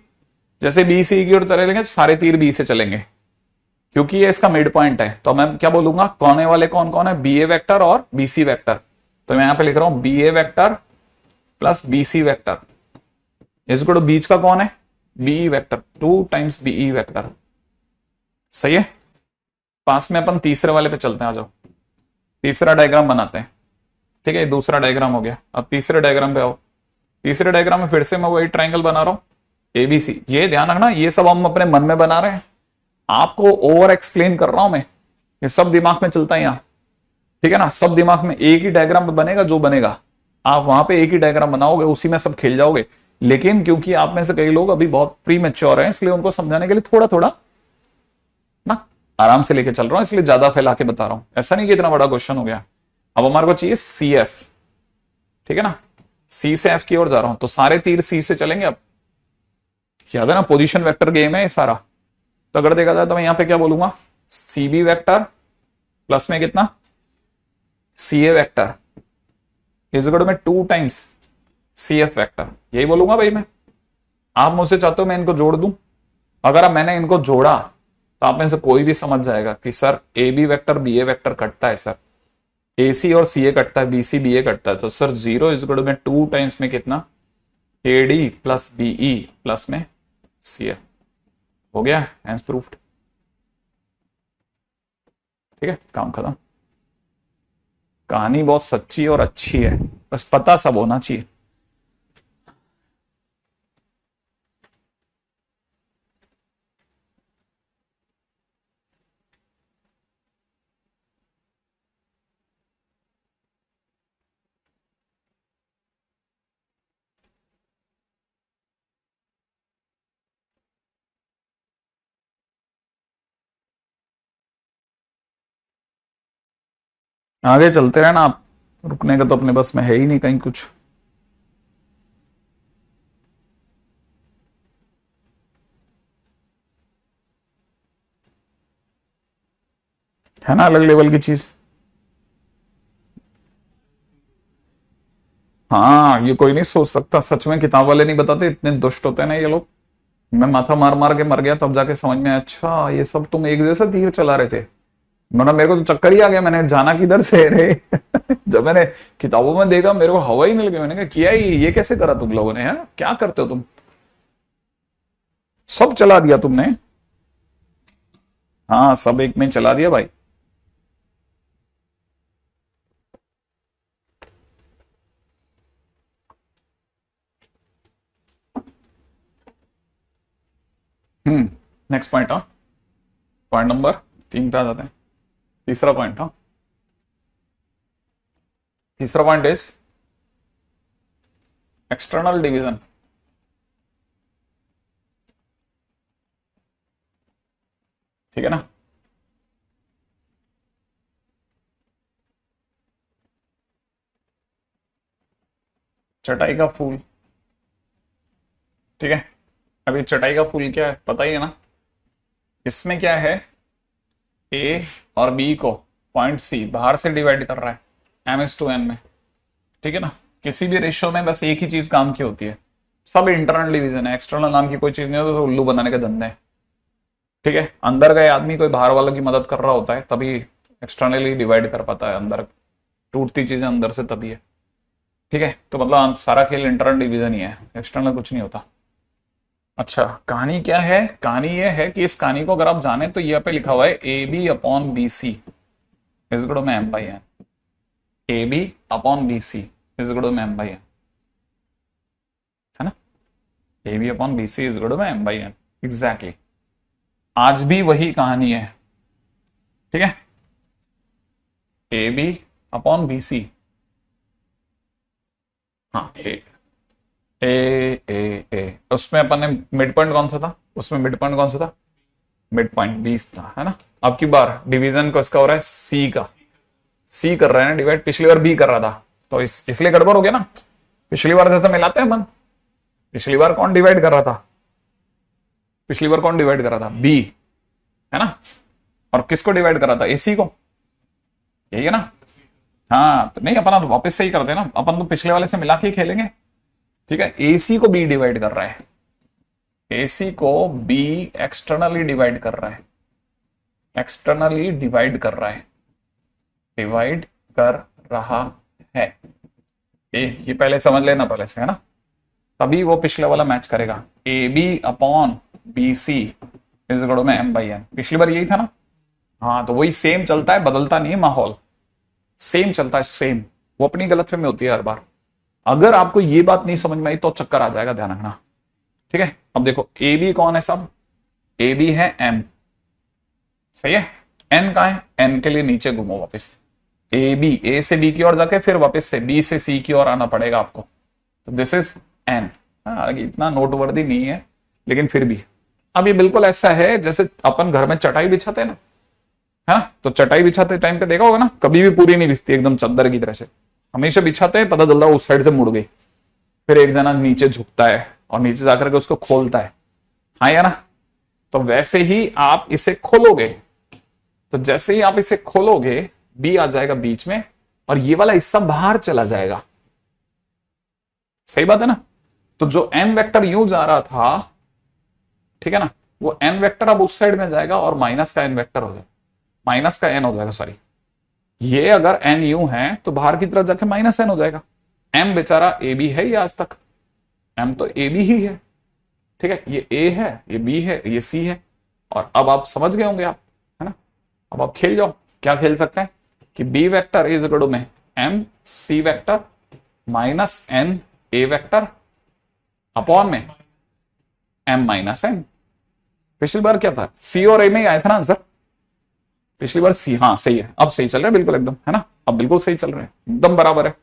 जैसे बी से की ओर चलेंगे सारे तीर बी से चलेंगे, क्योंकि ये इसका मिड पॉइंट है। तो मैं क्या बोलूंगा, कोने वाले कौन कौन है, बी ए वेक्टर और बी सी वेक्टर। तो मैं यहां पे लिख रहा हूं B A vector plus B C vector इसको, बीच का कौन है, B vector, 2 times B E vector, सही है। पास में अपन तीसरे वाले पे चलते हैं, आ जाओ तीसरा डायग्राम बनाते हैं, ठीक है, दूसरा डायग्राम हो गया। अब तीसरे डायग्राम पे आओ, तीसरे डायग्राम में फिर से मैं वही ट्राइंगल बना रहा हूं एबीसी। ये ध्यान रखना, ये सब हम अपने मन में बना रहे हैं, आपको ओवर एक्सप्लेन कर रहा हूं मैं, ये सब दिमाग में चलता है यहाँ, ठीक है ना, सब दिमाग में एक ही डायग्राम बनेगा, जो बनेगा आप वहां पे एक ही डायग्राम बनाओगे, उसी में सब खेल जाओगे। लेकिन क्योंकि आप में से कई लोग अभी बहुत प्री मैच्योर हैं, इसलिए उनको समझाने के लिए थोड़ा थोड़ा ना आराम से लेके चल रहा हूं, इसलिए ज्यादा फैला के बता रहा हूं। ऐसा नहीं कि इतना बड़ा क्वेश्चन हो गया। अब हमारे को चाहिए सी एफ, ठीक है ना, सी से एफ की ओर जा रहा हूं, तो सारे तीर सी से चलेंगे। अब याद है ना, पोजीशन वेक्टर गेम है ये सारा। तो अगर देखा जाए तो मैं यहां पे क्या बोलूंगा, सी बी वेक्टर प्लस में कितना, सी ए वेक्टर इज इक्वल टू में 2 टाइम्स सी एफ वेक्टर, यही बोलूंगा भाई मैं। आप मुझसे चाहते हो मैं इनको जोड़ दूं, अगर अब मैंने इनको जोड़ा तो आप में से कोई भी समझ जाएगा कि sir A B vector B A vector कटता है, सर ए सी और सी ए कटता है, बी सी बी ए कटता है, तो सर 0 इज इक्वल टू में 2 टाइम्स में कितना, A D plus B E plus में सी एफ, हो गया हैंस प्रूफ्ड, ठीक है, काम खत्म। कहानी बहुत सच्ची और अच्छी है, बस पता सब होना चाहिए। आगे चलते रहना आप, रुकने का तो अपने बस में है ही नहीं कहीं कुछ। है ना अलग लेवल की चीज। हाँ ये कोई नहीं सोच सकता, सच में किताब वाले नहीं बताते, इतने दुष्ट होते हैं ना ये लोग। मैं माथा मार मार के मर गया तब जाके समझ में आया, अच्छा ये सब तुम एक जैसा तीर चला रहे थे, मतलब मेरे को तो चक्कर ही आ गया, मैंने जाना किधर से रे जब मैंने किताबों में देखा मेरे को हवा ही मिल गई, मैंने कहा किया ही ये कैसे करा तुम लोगों ने, है क्या करते हो तुम, सब चला दिया तुमने। हाँ सब एक में चला दिया भाई। नेक्स्ट पॉइंट, हाँ पॉइंट नंबर 3 पे आ जाते हैं। तीसरा पॉइंट, हाँ तीसरा पॉइंट इज एक्सटर्नल डिवीजन, ठीक है ना। चटाई का फूल, ठीक है, अभी चटाई का फूल क्या है पता ही है ना, इसमें क्या है, ए और बी को पॉइंट सी बाहर से डिवाइड कर रहा है m/n में, ठीक है ना। किसी भी रेशियो में बस एक ही चीज काम की होती है, सब इंटरनल डिवीजन है, एक्सटर्नल नाम की कोई चीज नहीं होती, तो उल्लू बनाने के धंधे हैं, ठीक है। अंदर गए आदमी कोई बाहर वालों की मदद कर रहा होता है तभी एक्सटर्नली डिवाइड कर पाता है, अंदर टूटती चीजें अंदर से तभी है, ठीक है। तो मतलब सारा खेल इंटरनल डिवीजन ही है, एक्सटर्नल कुछ नहीं होता। अच्छा कहानी क्या है, कहानी ये है कि इस कहानी को अगर आप जाने तो ये पे लिखा हुआ है A B upon B C is equal to में m by n, A B upon B C is equal to में m by n, है ना, A B upon B C is equal to में m by n। एग्जैक्टली आज भी वही कहानी है, ठीक है। A B upon B C, हाँ ए ए उसमें अपन ने मिड पॉइंट कौन सा था, उसमें मिड पॉइंट कौन सा था, मिड पॉइंट 20 था, है ना। अब की बार डिवीजन को इसका हो रहा है सी का, सी कर रहा है ना डिवाइड, पिछली बार बी कर रहा था, तो इसलिए गड़बड़ हो गया ना। पिछली बार जैसा मिलाते हैं मन, पिछली बार कौन डिवाइड कर रहा था, पिछली बार कौन डिवाइड कर रहा था, बी, है ना। और किसको डिवाइड कर रहा था, एसी को, यही है ना। हाँ तो नहीं, अपन तो वापस से ही करते हैं ना, अपन तो पिछले वाले से मिला के ही खेलेंगे, ठीक है। एसी को बी डिवाइड कर रहा है, एसी को बी एक्सटर्नली डिवाइड कर रहा है, एक्सटर्नली डिवाइड कर रहा है, डिवाइड कर रहा है। ये पहले समझ लेना पहले से, है ना, तभी वो पिछले वाला मैच करेगा। A B upon B C is equal में एम बाई एन, पिछली बार यही था ना। हाँ तो वही सेम चलता है, बदलता नहीं है माहौल, सेम चलता है, सेम। वो अपनी गलतफहमी होती है हर बार। अगर आपको ये बात नहीं समझ में आई तो चक्कर आ जाएगा, ध्यान रखना, ठीक है। अब देखो ए बी कौन है सब, ए बी है एम, सही है। एन कहां है, एन के लिए नीचे घूमो वापस, ए बी, ए से बी की ओर जाके फिर वापस से बी से सी की ओर आना पड़ेगा आपको, तो दिस इज एन। इतना नोटवर्दी नहीं है लेकिन फिर भी। अब ये बिल्कुल ऐसा है जैसे अपन घर में चटाई बिछाते हैं ना, है ना, तो चटाई बिछाते टाइम पे देखा होगा ना, कभी भी पूरी नहीं बिछती एकदम चद्दर की तरह से, हमेशा बिछाते हैं, पता चलता है उस साइड से मुड़ गई, फिर एक जना नीचे झुकता है और नीचे जाकर के उसको खोलता है, हाँ या ना। तो वैसे ही आप इसे खोलोगे, तो जैसे ही आप इसे खोलोगे बी आ जाएगा बीच में और ये वाला हिस्सा बाहर चला जाएगा, सही बात है ना। तो जो एन वेक्टर यूं जा रहा था, ठीक है ना, वो एन वेक्टर अब उस साइड में जाएगा और माइनस का एन वेक्टर हो जाएगा, माइनस का एन हो जाएगा, सॉरी। ये अगर एन यूं है तो बाहर की तरफ जाके माइनस एन हो जाएगा। एम बेचारा ए बी है, ये आज तक एम तो ए बी ही है, ठीक है। ये ए है, ये बी है, ये सी है। और अब आप समझ गए होंगे आप, है ना। अब आप खेल जाओ, क्या खेल सकते हैं कि B vector is equal to में M C vector minus N A vector upon में एम माइनस एन। पिछली बार क्या था, सी और ए में ही आया था ना आंसर, पिछली बार सी, हाँ सही है, अब सही चल रहा है बिल्कुल एकदम, है ना, अब बिल्कुल सही चल रहा है, एकदम बराबर है,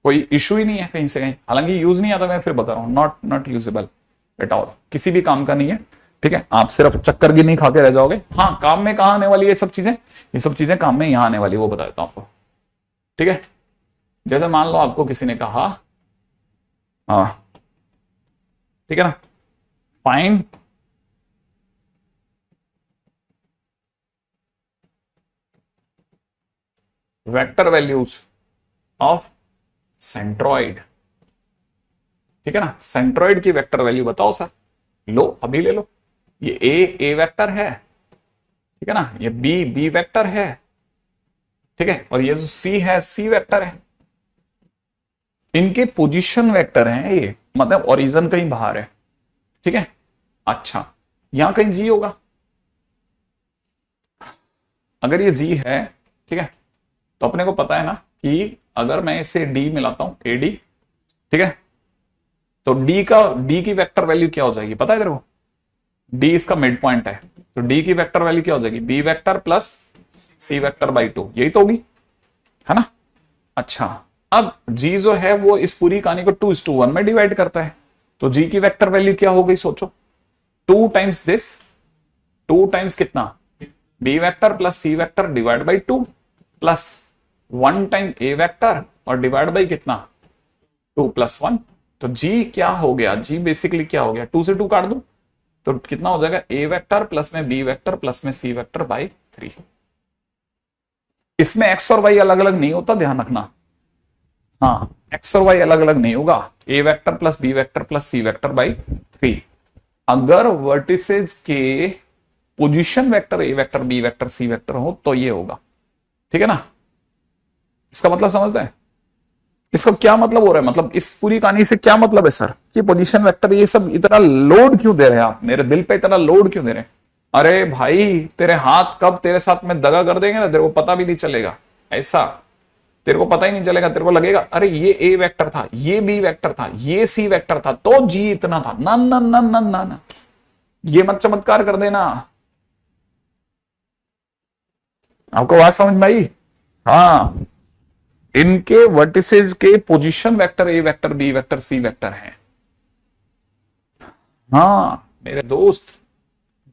कोई इशू ही नहीं है कहीं से कहीं। हालांकि यूज नहीं आता, मैं फिर बता रहा हूं, नॉट यूजेबल बेटा, और किसी भी काम का नहीं है, ठीक है। आप सिर्फ चक्कर की नहीं खाते रह जाओगे। हाँ काम में कहां आने वाली है सब चीजें, ये सब चीजें काम में यहां आने वाली, वो बता देता हूं आपको, ठीक है। जैसे मान लो आपको किसी ने कहा, हाँ ठीक है ना, find vector values of centroid, ठीक है ना, सेंट्रॉइड की वेक्टर वैल्यू बताओ सर। लो अभी ले लो, ये ए वेक्टर है, ठीक है ना, ये बी वेक्टर है, ठीक है, और ये जो सी है सी वेक्टर है। इनके पोजीशन वेक्टर हैं ये, मतलब ओरिजिन कहीं बाहर है, ठीक है। अच्छा यहां कहीं जी होगा, अगर ये जी है, ठीक है, तो अपने को पता है ना कि अगर मैं इसे डी मिलाता हूं, ए डी, ठीक है, तो डी की वेक्टर वैल्यू क्या हो जाएगी पता है तेरे को, डी इसका मिड पॉइंट है, तो डी की वेक्टर वैल्यू क्या हो जाएगी, B vector plus C vector by 2, यही तो होगी, है ना। अच्छा अब जी जो है वो इस पूरी कहानी को 2:1 में डिवाइड करता है, तो जी की वेक्टर वैल्यू क्या हो गई सोचो, 2 टाइम्स दिस, 2 टाइम्स कितना, B vector plus C vector divide by 2 plus 1 time A vector और डिवाइड बाई कितना 2 + 1। तो जी क्या हो गया, जी बेसिकली क्या हो गया, 2 से 2 काट दो तो कितना हो जाएगा, ए वेक्टर प्लस में बी वेक्टर प्लस में सी वेक्टर बाई 3। इसमें एक्स और वाई अलग अलग नहीं होता, ध्यान रखना। हाँ एक्स और वाई अलग अलग नहीं होगा, A vector plus B vector plus C vector by 3। अगर वर्टिसेज के position vector A vector B vector C vector हो तो ये होगा, ठीक है ना। इसका मतलब समझते हैं, इसका क्या मतलब हो रहा है, मतलब इस पूरी कहानी से क्या मतलब है सर, कि पोजीशन वेक्टर ये सब इतना लोड क्यों दे रहे हैं आप, मेरे दिल पे इतना लोड क्यों दे रहे हैं। अरे भाई तेरे हाथ कब तेरे साथ में दगा कर देंगे ना, तेरे को पता भी नहीं चलेगा, ऐसा तेरे को पता ही नहीं चलेगा, तेरे को लगेगा अरे ये ए वेक्टर था, ये बी वेक्टर था, ये सी वेक्टर था, तो जी इतना था, ना ना ना ना ना ना, ये मत चमत्कार कर देना। आपको बात समझ में आई? हाँ, इनके वर्टिसेस के position vector A vector B vector C vector है। हाँ मेरे दोस्त,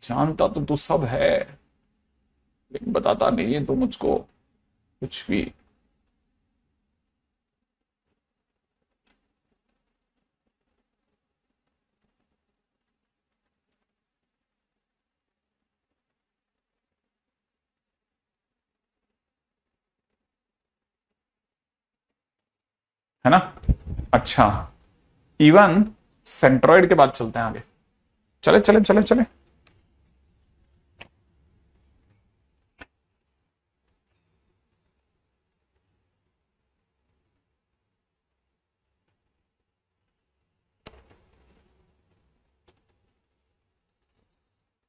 जानता तो तू सब है, लेकिन बताता नहीं है तू मुझको कुछ भी। है ना? अच्छा, इवन सेंट्रॉइड के बाद चलते हैं आगे। चले चले चले चले।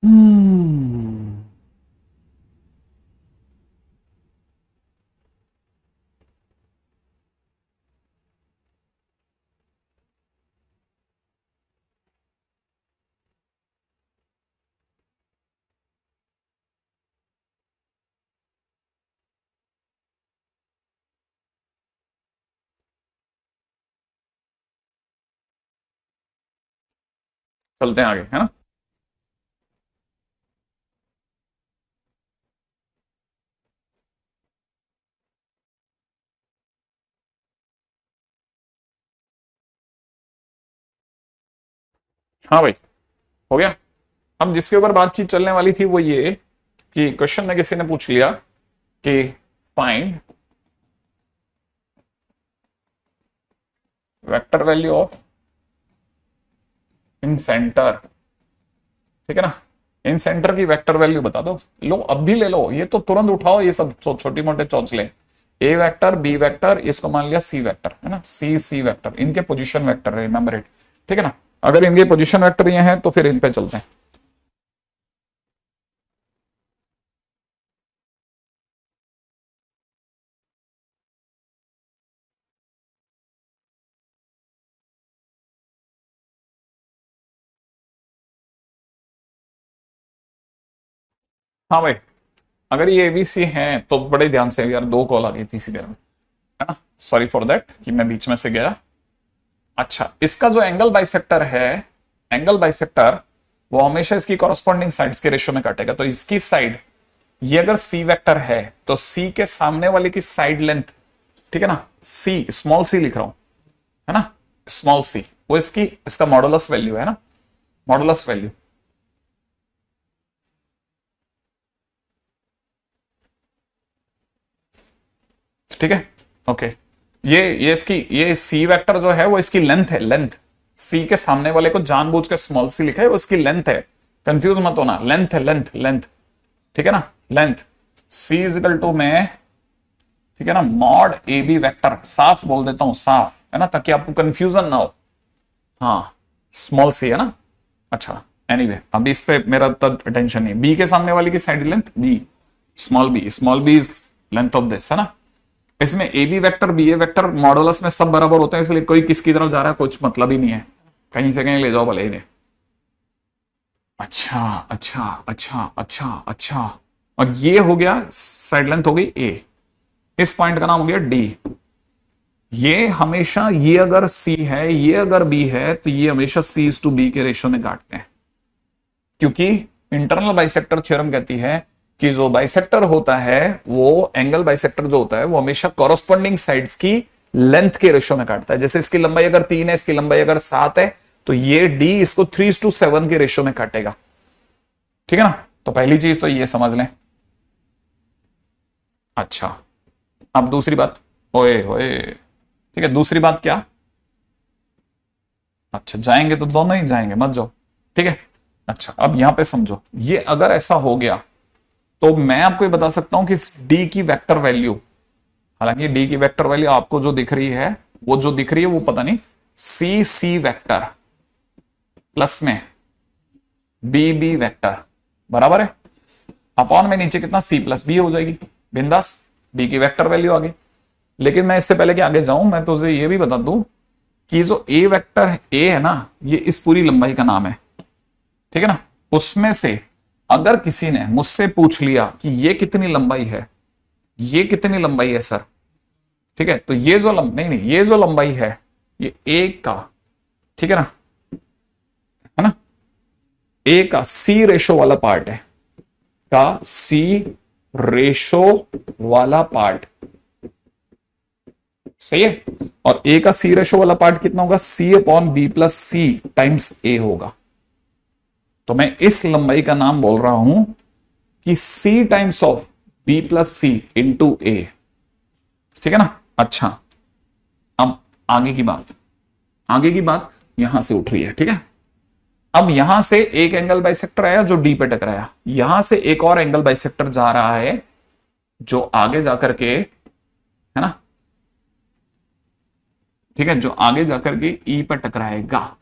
हम्म, चलते हैं आगे, है ना? हाँ भाई, हो गया। अब जिसके ऊपर बातचीत चलने वाली थी वो ये कि क्वेश्चन में किसी ने पूछ लिया कि find vector value of in centre. ठीक है ना? इन सेंटर की वेक्टर वैल्यू बता दो। लो अब भी ले लो, ये तो तुरंत उठाओ, ये सब छोटी मोटे चौचले। ए वेक्टर बी वेक्टर, इसको मान लिया सी वेक्टर, है ना? सी सी वेक्टर, इनके पोजीशन वेक्टर, रिमेंबर इट। ठीक है ना? अगर इनके पोजीशन वेक्टर ये हैं तो फिर इन पे चलते हैं। हाँ भाई, अगर ये एबीसी है तो बड़े ध्यान से यार, दो कॉल आ गई थी सीधे में, है ना? सॉरी फॉर दैट कि मैं बीच में से गया। अच्छा, इसका जो एंगल बाइसेक्टर है, एंगल बाइसेक्टर वो हमेशा इसकी कॉरस्पॉन्डिंग साइड्स के रेशियो में काटेगा। तो इसकी साइड, ये अगर सी वेक्टर है तो सी के सामने वाले की साइड लेंथ, ठीक है ना, सी स्मॉल सी लिख रहा हूं, है ना, स्मॉल सी, वो इसकी, इसका मॉडुलस वैल्यू है ना, मॉडुलस वैल्यू। ठीक है, ओके। ये इसकी, ये सी वेक्टर जो है वो इसकी लेंथ है, लेंथ। सी के सामने वाले को जानबूझ के स्मॉल सी लिखा है, वो इसकी लेंथ है, कंफ्यूज मत होना, लेंथ है, लेंथ लेंथ। ठीक है ना, length. C is equal to में, ठीक है ना, मॉड ए बी वेक्टर, साफ बोल देता हूं, साफ, है ना, ताकि आपको कंफ्यूजन ना हो। हाँ, स्मॉल सी है ना। अच्छा, एनीवे अभी इस पे मेरा अटेंशन नहीं। बी के सामने वाले की side length B, small B, small B is length of this, है ना। इसमें A B vector B A vector modulus में सब बराबर होते हैं, इसलिए कोई किसकी तरफ जा रहा है कुछ मतलब ही नहीं है, कहीं से कहीं ले जाओ भले ही ने। अच्छा अच्छा अच्छा अच्छा अच्छा, और ये हो गया साइड लेंथ हो गई ए, इस पॉइंट का नाम हो गया डी। ये हमेशा, ये अगर सी है ये अगर बी है तो ये हमेशा सी इज टू बी के रेशियो में काटते हैं, क्योंकि इंटरनल बाइसेक्टर थ्योरम कहती है कि जो बाइसेक्टर होता है वो, एंगल बाइसेक्टर जो होता है वो हमेशा कॉरस्पॉन्डिंग साइड्स की लेंथ के रेशियो में काटता है। जैसे इसकी लंबाई अगर 3 है, इसकी लंबाई अगर 7 है, तो ये डी इसको 3:7 के रेशियो में काटेगा। ठीक है ना? तो पहली चीज तो ये समझ लें। अच्छा, अब दूसरी बात, ओए होए, ठीक है, दूसरी बात क्या? अच्छा, जाएंगे तो दोनों ही जाएंगे, मत जाओ। ठीक है, अच्छा अब यहां पे समझो, ये अगर ऐसा हो गया तो मैं आपको ये बता सकता हूं कि इस डी की वेक्टर वैल्यू, हालांकि डी की वेक्टर वैल्यू आपको जो दिख रही है, वो जो दिख रही है वो पता नहीं, सी सी वेक्टर प्लस में बी बी वेक्टर बराबर है अपॉन में नीचे कितना, सी प्लस बी हो जाएगी, बिंदास, डी की वेक्टर वैल्यू आ गई। लेकिन मैं इससे पहले कि आगे जाऊं, मैं तुझे ये भी बता दूं कि जो ए वेक्टर ए है ना, ये इस पूरी लंबाई का नाम है। ठीक है ना? उसमें से अगर किसी ने मुझसे पूछ लिया कि ये कितनी लंबाई है, ये कितनी लंबाई है सर, ठीक है, तो ये जो नहीं, ये जो लंबाई है ये ए का, ठीक है ना, ए का सी रेशो वाला पार्ट है, का सी रेशो वाला पार्ट, सही है। और ए का सी रेशो वाला पार्ट कितना होगा, सी upon B plus C times ए होगा। तो मैं इस लंबाई का नाम बोल रहा हूं कि C times of B plus C into A, ठीक है ना। अच्छा, अब आगे की बात यहां से उठ रही है, ठीक है। अब यहां से एक एंगल बाइसेक्टर आया जो डी पे टकराया, यहां से एक और एंगल बाइसेक्टर जा रहा है जो आगे जाकर के, है ना, ठीक है, जो आगे जाकर के ई पर टकराएगा।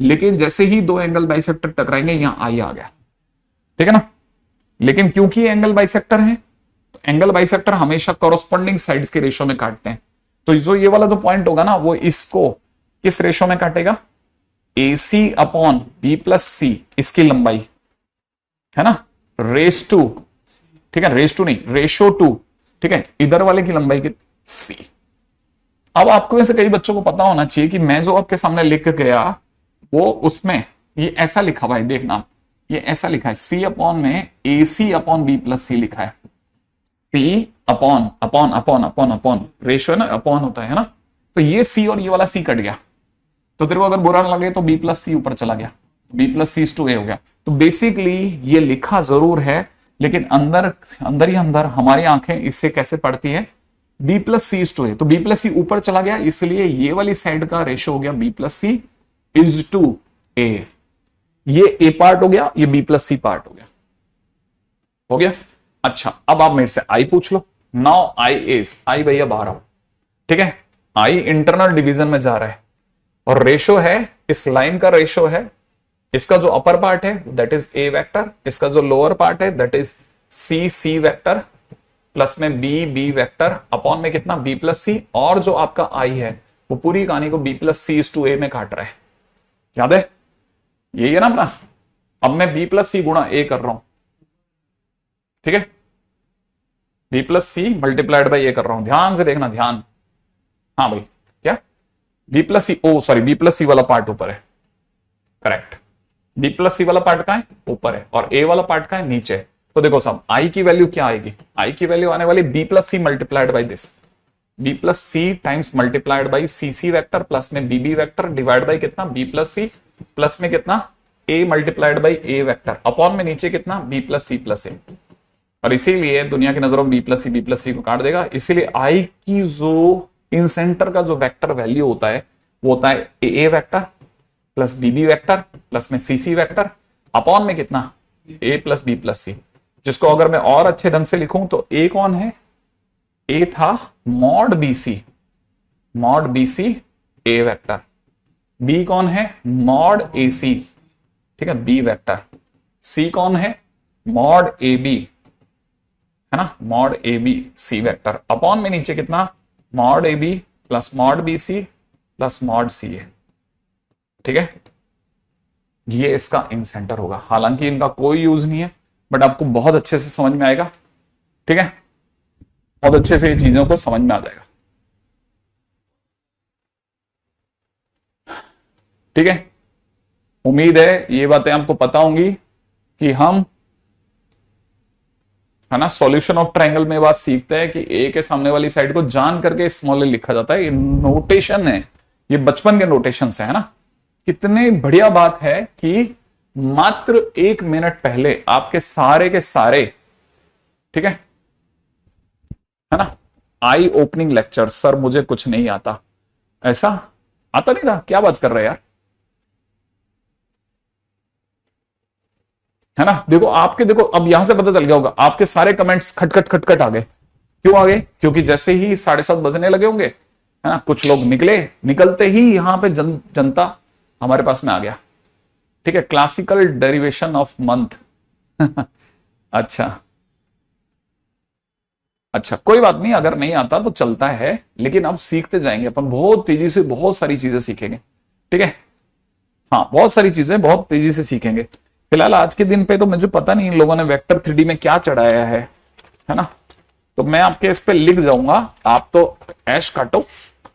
लेकिन जैसे ही दो एंगल बाइसेक्टर टकराएंगे यहां आई आ गया, ठीक है ना। लेकिन क्योंकि एंगल बाइसेक्टर है तो एंगल बाइसेक्टर हमेशा कॉरस्पॉन्डिंग साइड्स के रेशो में काटते हैं। तो जो ये वाला जो पॉइंट होगा ना वो इसको किस रेशो में काटेगा, AC अपॉन बी प्लस सी, इसकी लंबाई, है ना, रेस टू, ठीक है, रेस टू नहीं, रेशो टू, ठीक है, इधर वाले की लंबाई की सी। अब आपको वैसे कई बच्चों को पता होना चाहिए कि मैं जो आपके सामने लिख गया वो उसमें ये ऐसा लिखा हुआ है, देखना ये ऐसा लिखा है, सी अपॉन में AC upon B plus C लिखा है, C upon upon upon upon upon, ratio है ना, अपॉन होता है ना। तो ये सी और ये वाला सी कट गया, तो तेरे को अगर बुरा लगे तो बी प्लस सी ऊपर चला गया, बी प्लस सी टू ए हो गया। तो बेसिकली ये लिखा जरूर है लेकिन अंदर अंदर ही अंदर हमारी आंखें इससे कैसे पढ़ती है, बी प्लस सी टू ए। तो बी प्लस सी ऊपर चला गया, इसलिए ये वाली साइड का रेशो हो गया B plus C is to A. ये ए पार्ट हो गया, ये बी प्लस सी पार्ट हो गया। अच्छा, अब आप मेरे से आई पूछ लो। नाउ आई इज, आई भैया बाहर आओ, ठीक है, आई इंटरनल डिवीजन में जा रहा है और रेशो है, इस लाइन का रेशो है, इसका जो अपर पार्ट है दैट इज ए वेक्टर, इसका जो लोअर पार्ट है that is C C vector, plus में बी बी वेक्टर, अपॉन में कितना बी प्लस सी, और जो आपका आई है वो पूरी कहानी को बी प्लस सी टू ए में काट रहा है। याद है, यही है ना अपना। अब मैं बी प्लस सी गुणा ए कर रहा हूं, ठीक है, B plus C multiplied by A कर रहा हूं, ध्यान से देखना, ध्यान। हाँ भाई, क्या बी प्लस सी, ओ सॉरी, बी प्लस सी वाला पार्ट ऊपर है, करेक्ट, बी प्लस सी वाला पार्ट कहां है, ऊपर है, और ए वाला पार्ट कहां है, नीचे। तो देखो साहब, आई की वैल्यू क्या आएगी, आई की वैल्यू आने वाली B plus C multiplied by this, B plus C times multiplied by C C vector plus में B B vector divide by कितना, बी प्लस सी प्लस में कितना, A multiplied by A vector, upon में नीचे कितना, B plus C plus A. और इसीलिए दुनिया की नजरों में बी प्लस सी को काट देगा। इसीलिए आई की जो इन सेंटर का जो वेक्टर वैल्यू होता है वो होता है A vector plus B vector plus में सी वेक्टर, अपॉन में कितना, A plus B plus C. जिसको अगर मैं और अच्छे ढंग से लिखूं तो ए कौन है, ए था मॉड बी सी ए वेक्टर, बी कौन है, मॉड ए सी, ठीक है, बी वेक्टर, सी कौन है, मॉड ए बी, है ना, mod A B C vector, upon में नीचे कितना, mod A B plus mod B C plus mod C A, ठीक है। ये इसका इन सेंटर होगा। हालांकि इनका कोई यूज नहीं है बट आपको बहुत अच्छे से समझ में आएगा, ठीक है, बहुत अच्छे से ये चीजों को समझ में आ जाएगा, ठीक है। उम्मीद है ये बातें आपको पता होंगी कि हम, है ना, सॉल्यूशन ऑफ ट्रायंगल में बात सीखते हैं कि ए के सामने वाली साइड को जान करके स्मॉल ए लिखा जाता है। ये नोटेशन है, ये बचपन के नोटेशन है ना। कितने बढ़िया बात है कि मात्र 1 मिनट पहले आपके सारे के सारे, ठीक है ना, आई ओपनिंग लेक्चर, सर मुझे कुछ नहीं आता, ऐसा आता नहीं था, क्या बात कर रहे यार, है ना। देखो आपके, देखो अब यहां से पता चल गया होगा, आपके सारे कमेंट्स खटखट खटखट आ गए। क्यों आ गए, क्योंकि जैसे ही 7:30 बजने लगे होंगे, है ना, कुछ लोग निकले, निकलते ही यहां पे जनता हमारे पास में आ गया, ठीक है, क्लासिकल डेरिवेशन ऑफ मंथ। अच्छा कोई बात नहीं, अगर नहीं आता तो चलता है, लेकिन अब सीखते जाएंगे अपन, बहुत तेजी से बहुत सारी चीजें सीखेंगे, ठीक है। हाँ, बहुत सारी चीजें बहुत तेजी से सीखेंगे। फिलहाल आज के दिन पे तो मुझे पता नहीं इन लोगों ने वेक्टर 3D में क्या चढ़ाया है ना। तो मैं आपके इस पे लिख जाऊंगा, आप तो ऐश काटो,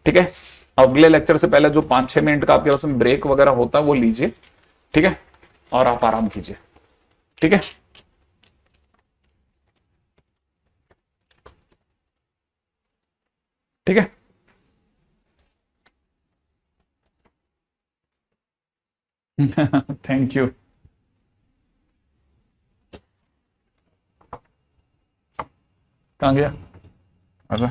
ठीक है। अगले लेक्चर से पहले जो 5-6 मिनट का आपके पास ब्रेक वगैरह होता है वो लीजिए, ठीक है, और आप आराम कीजिए, ठीक है। ठीक है। Thank you. कहाँ गया? अच्छा।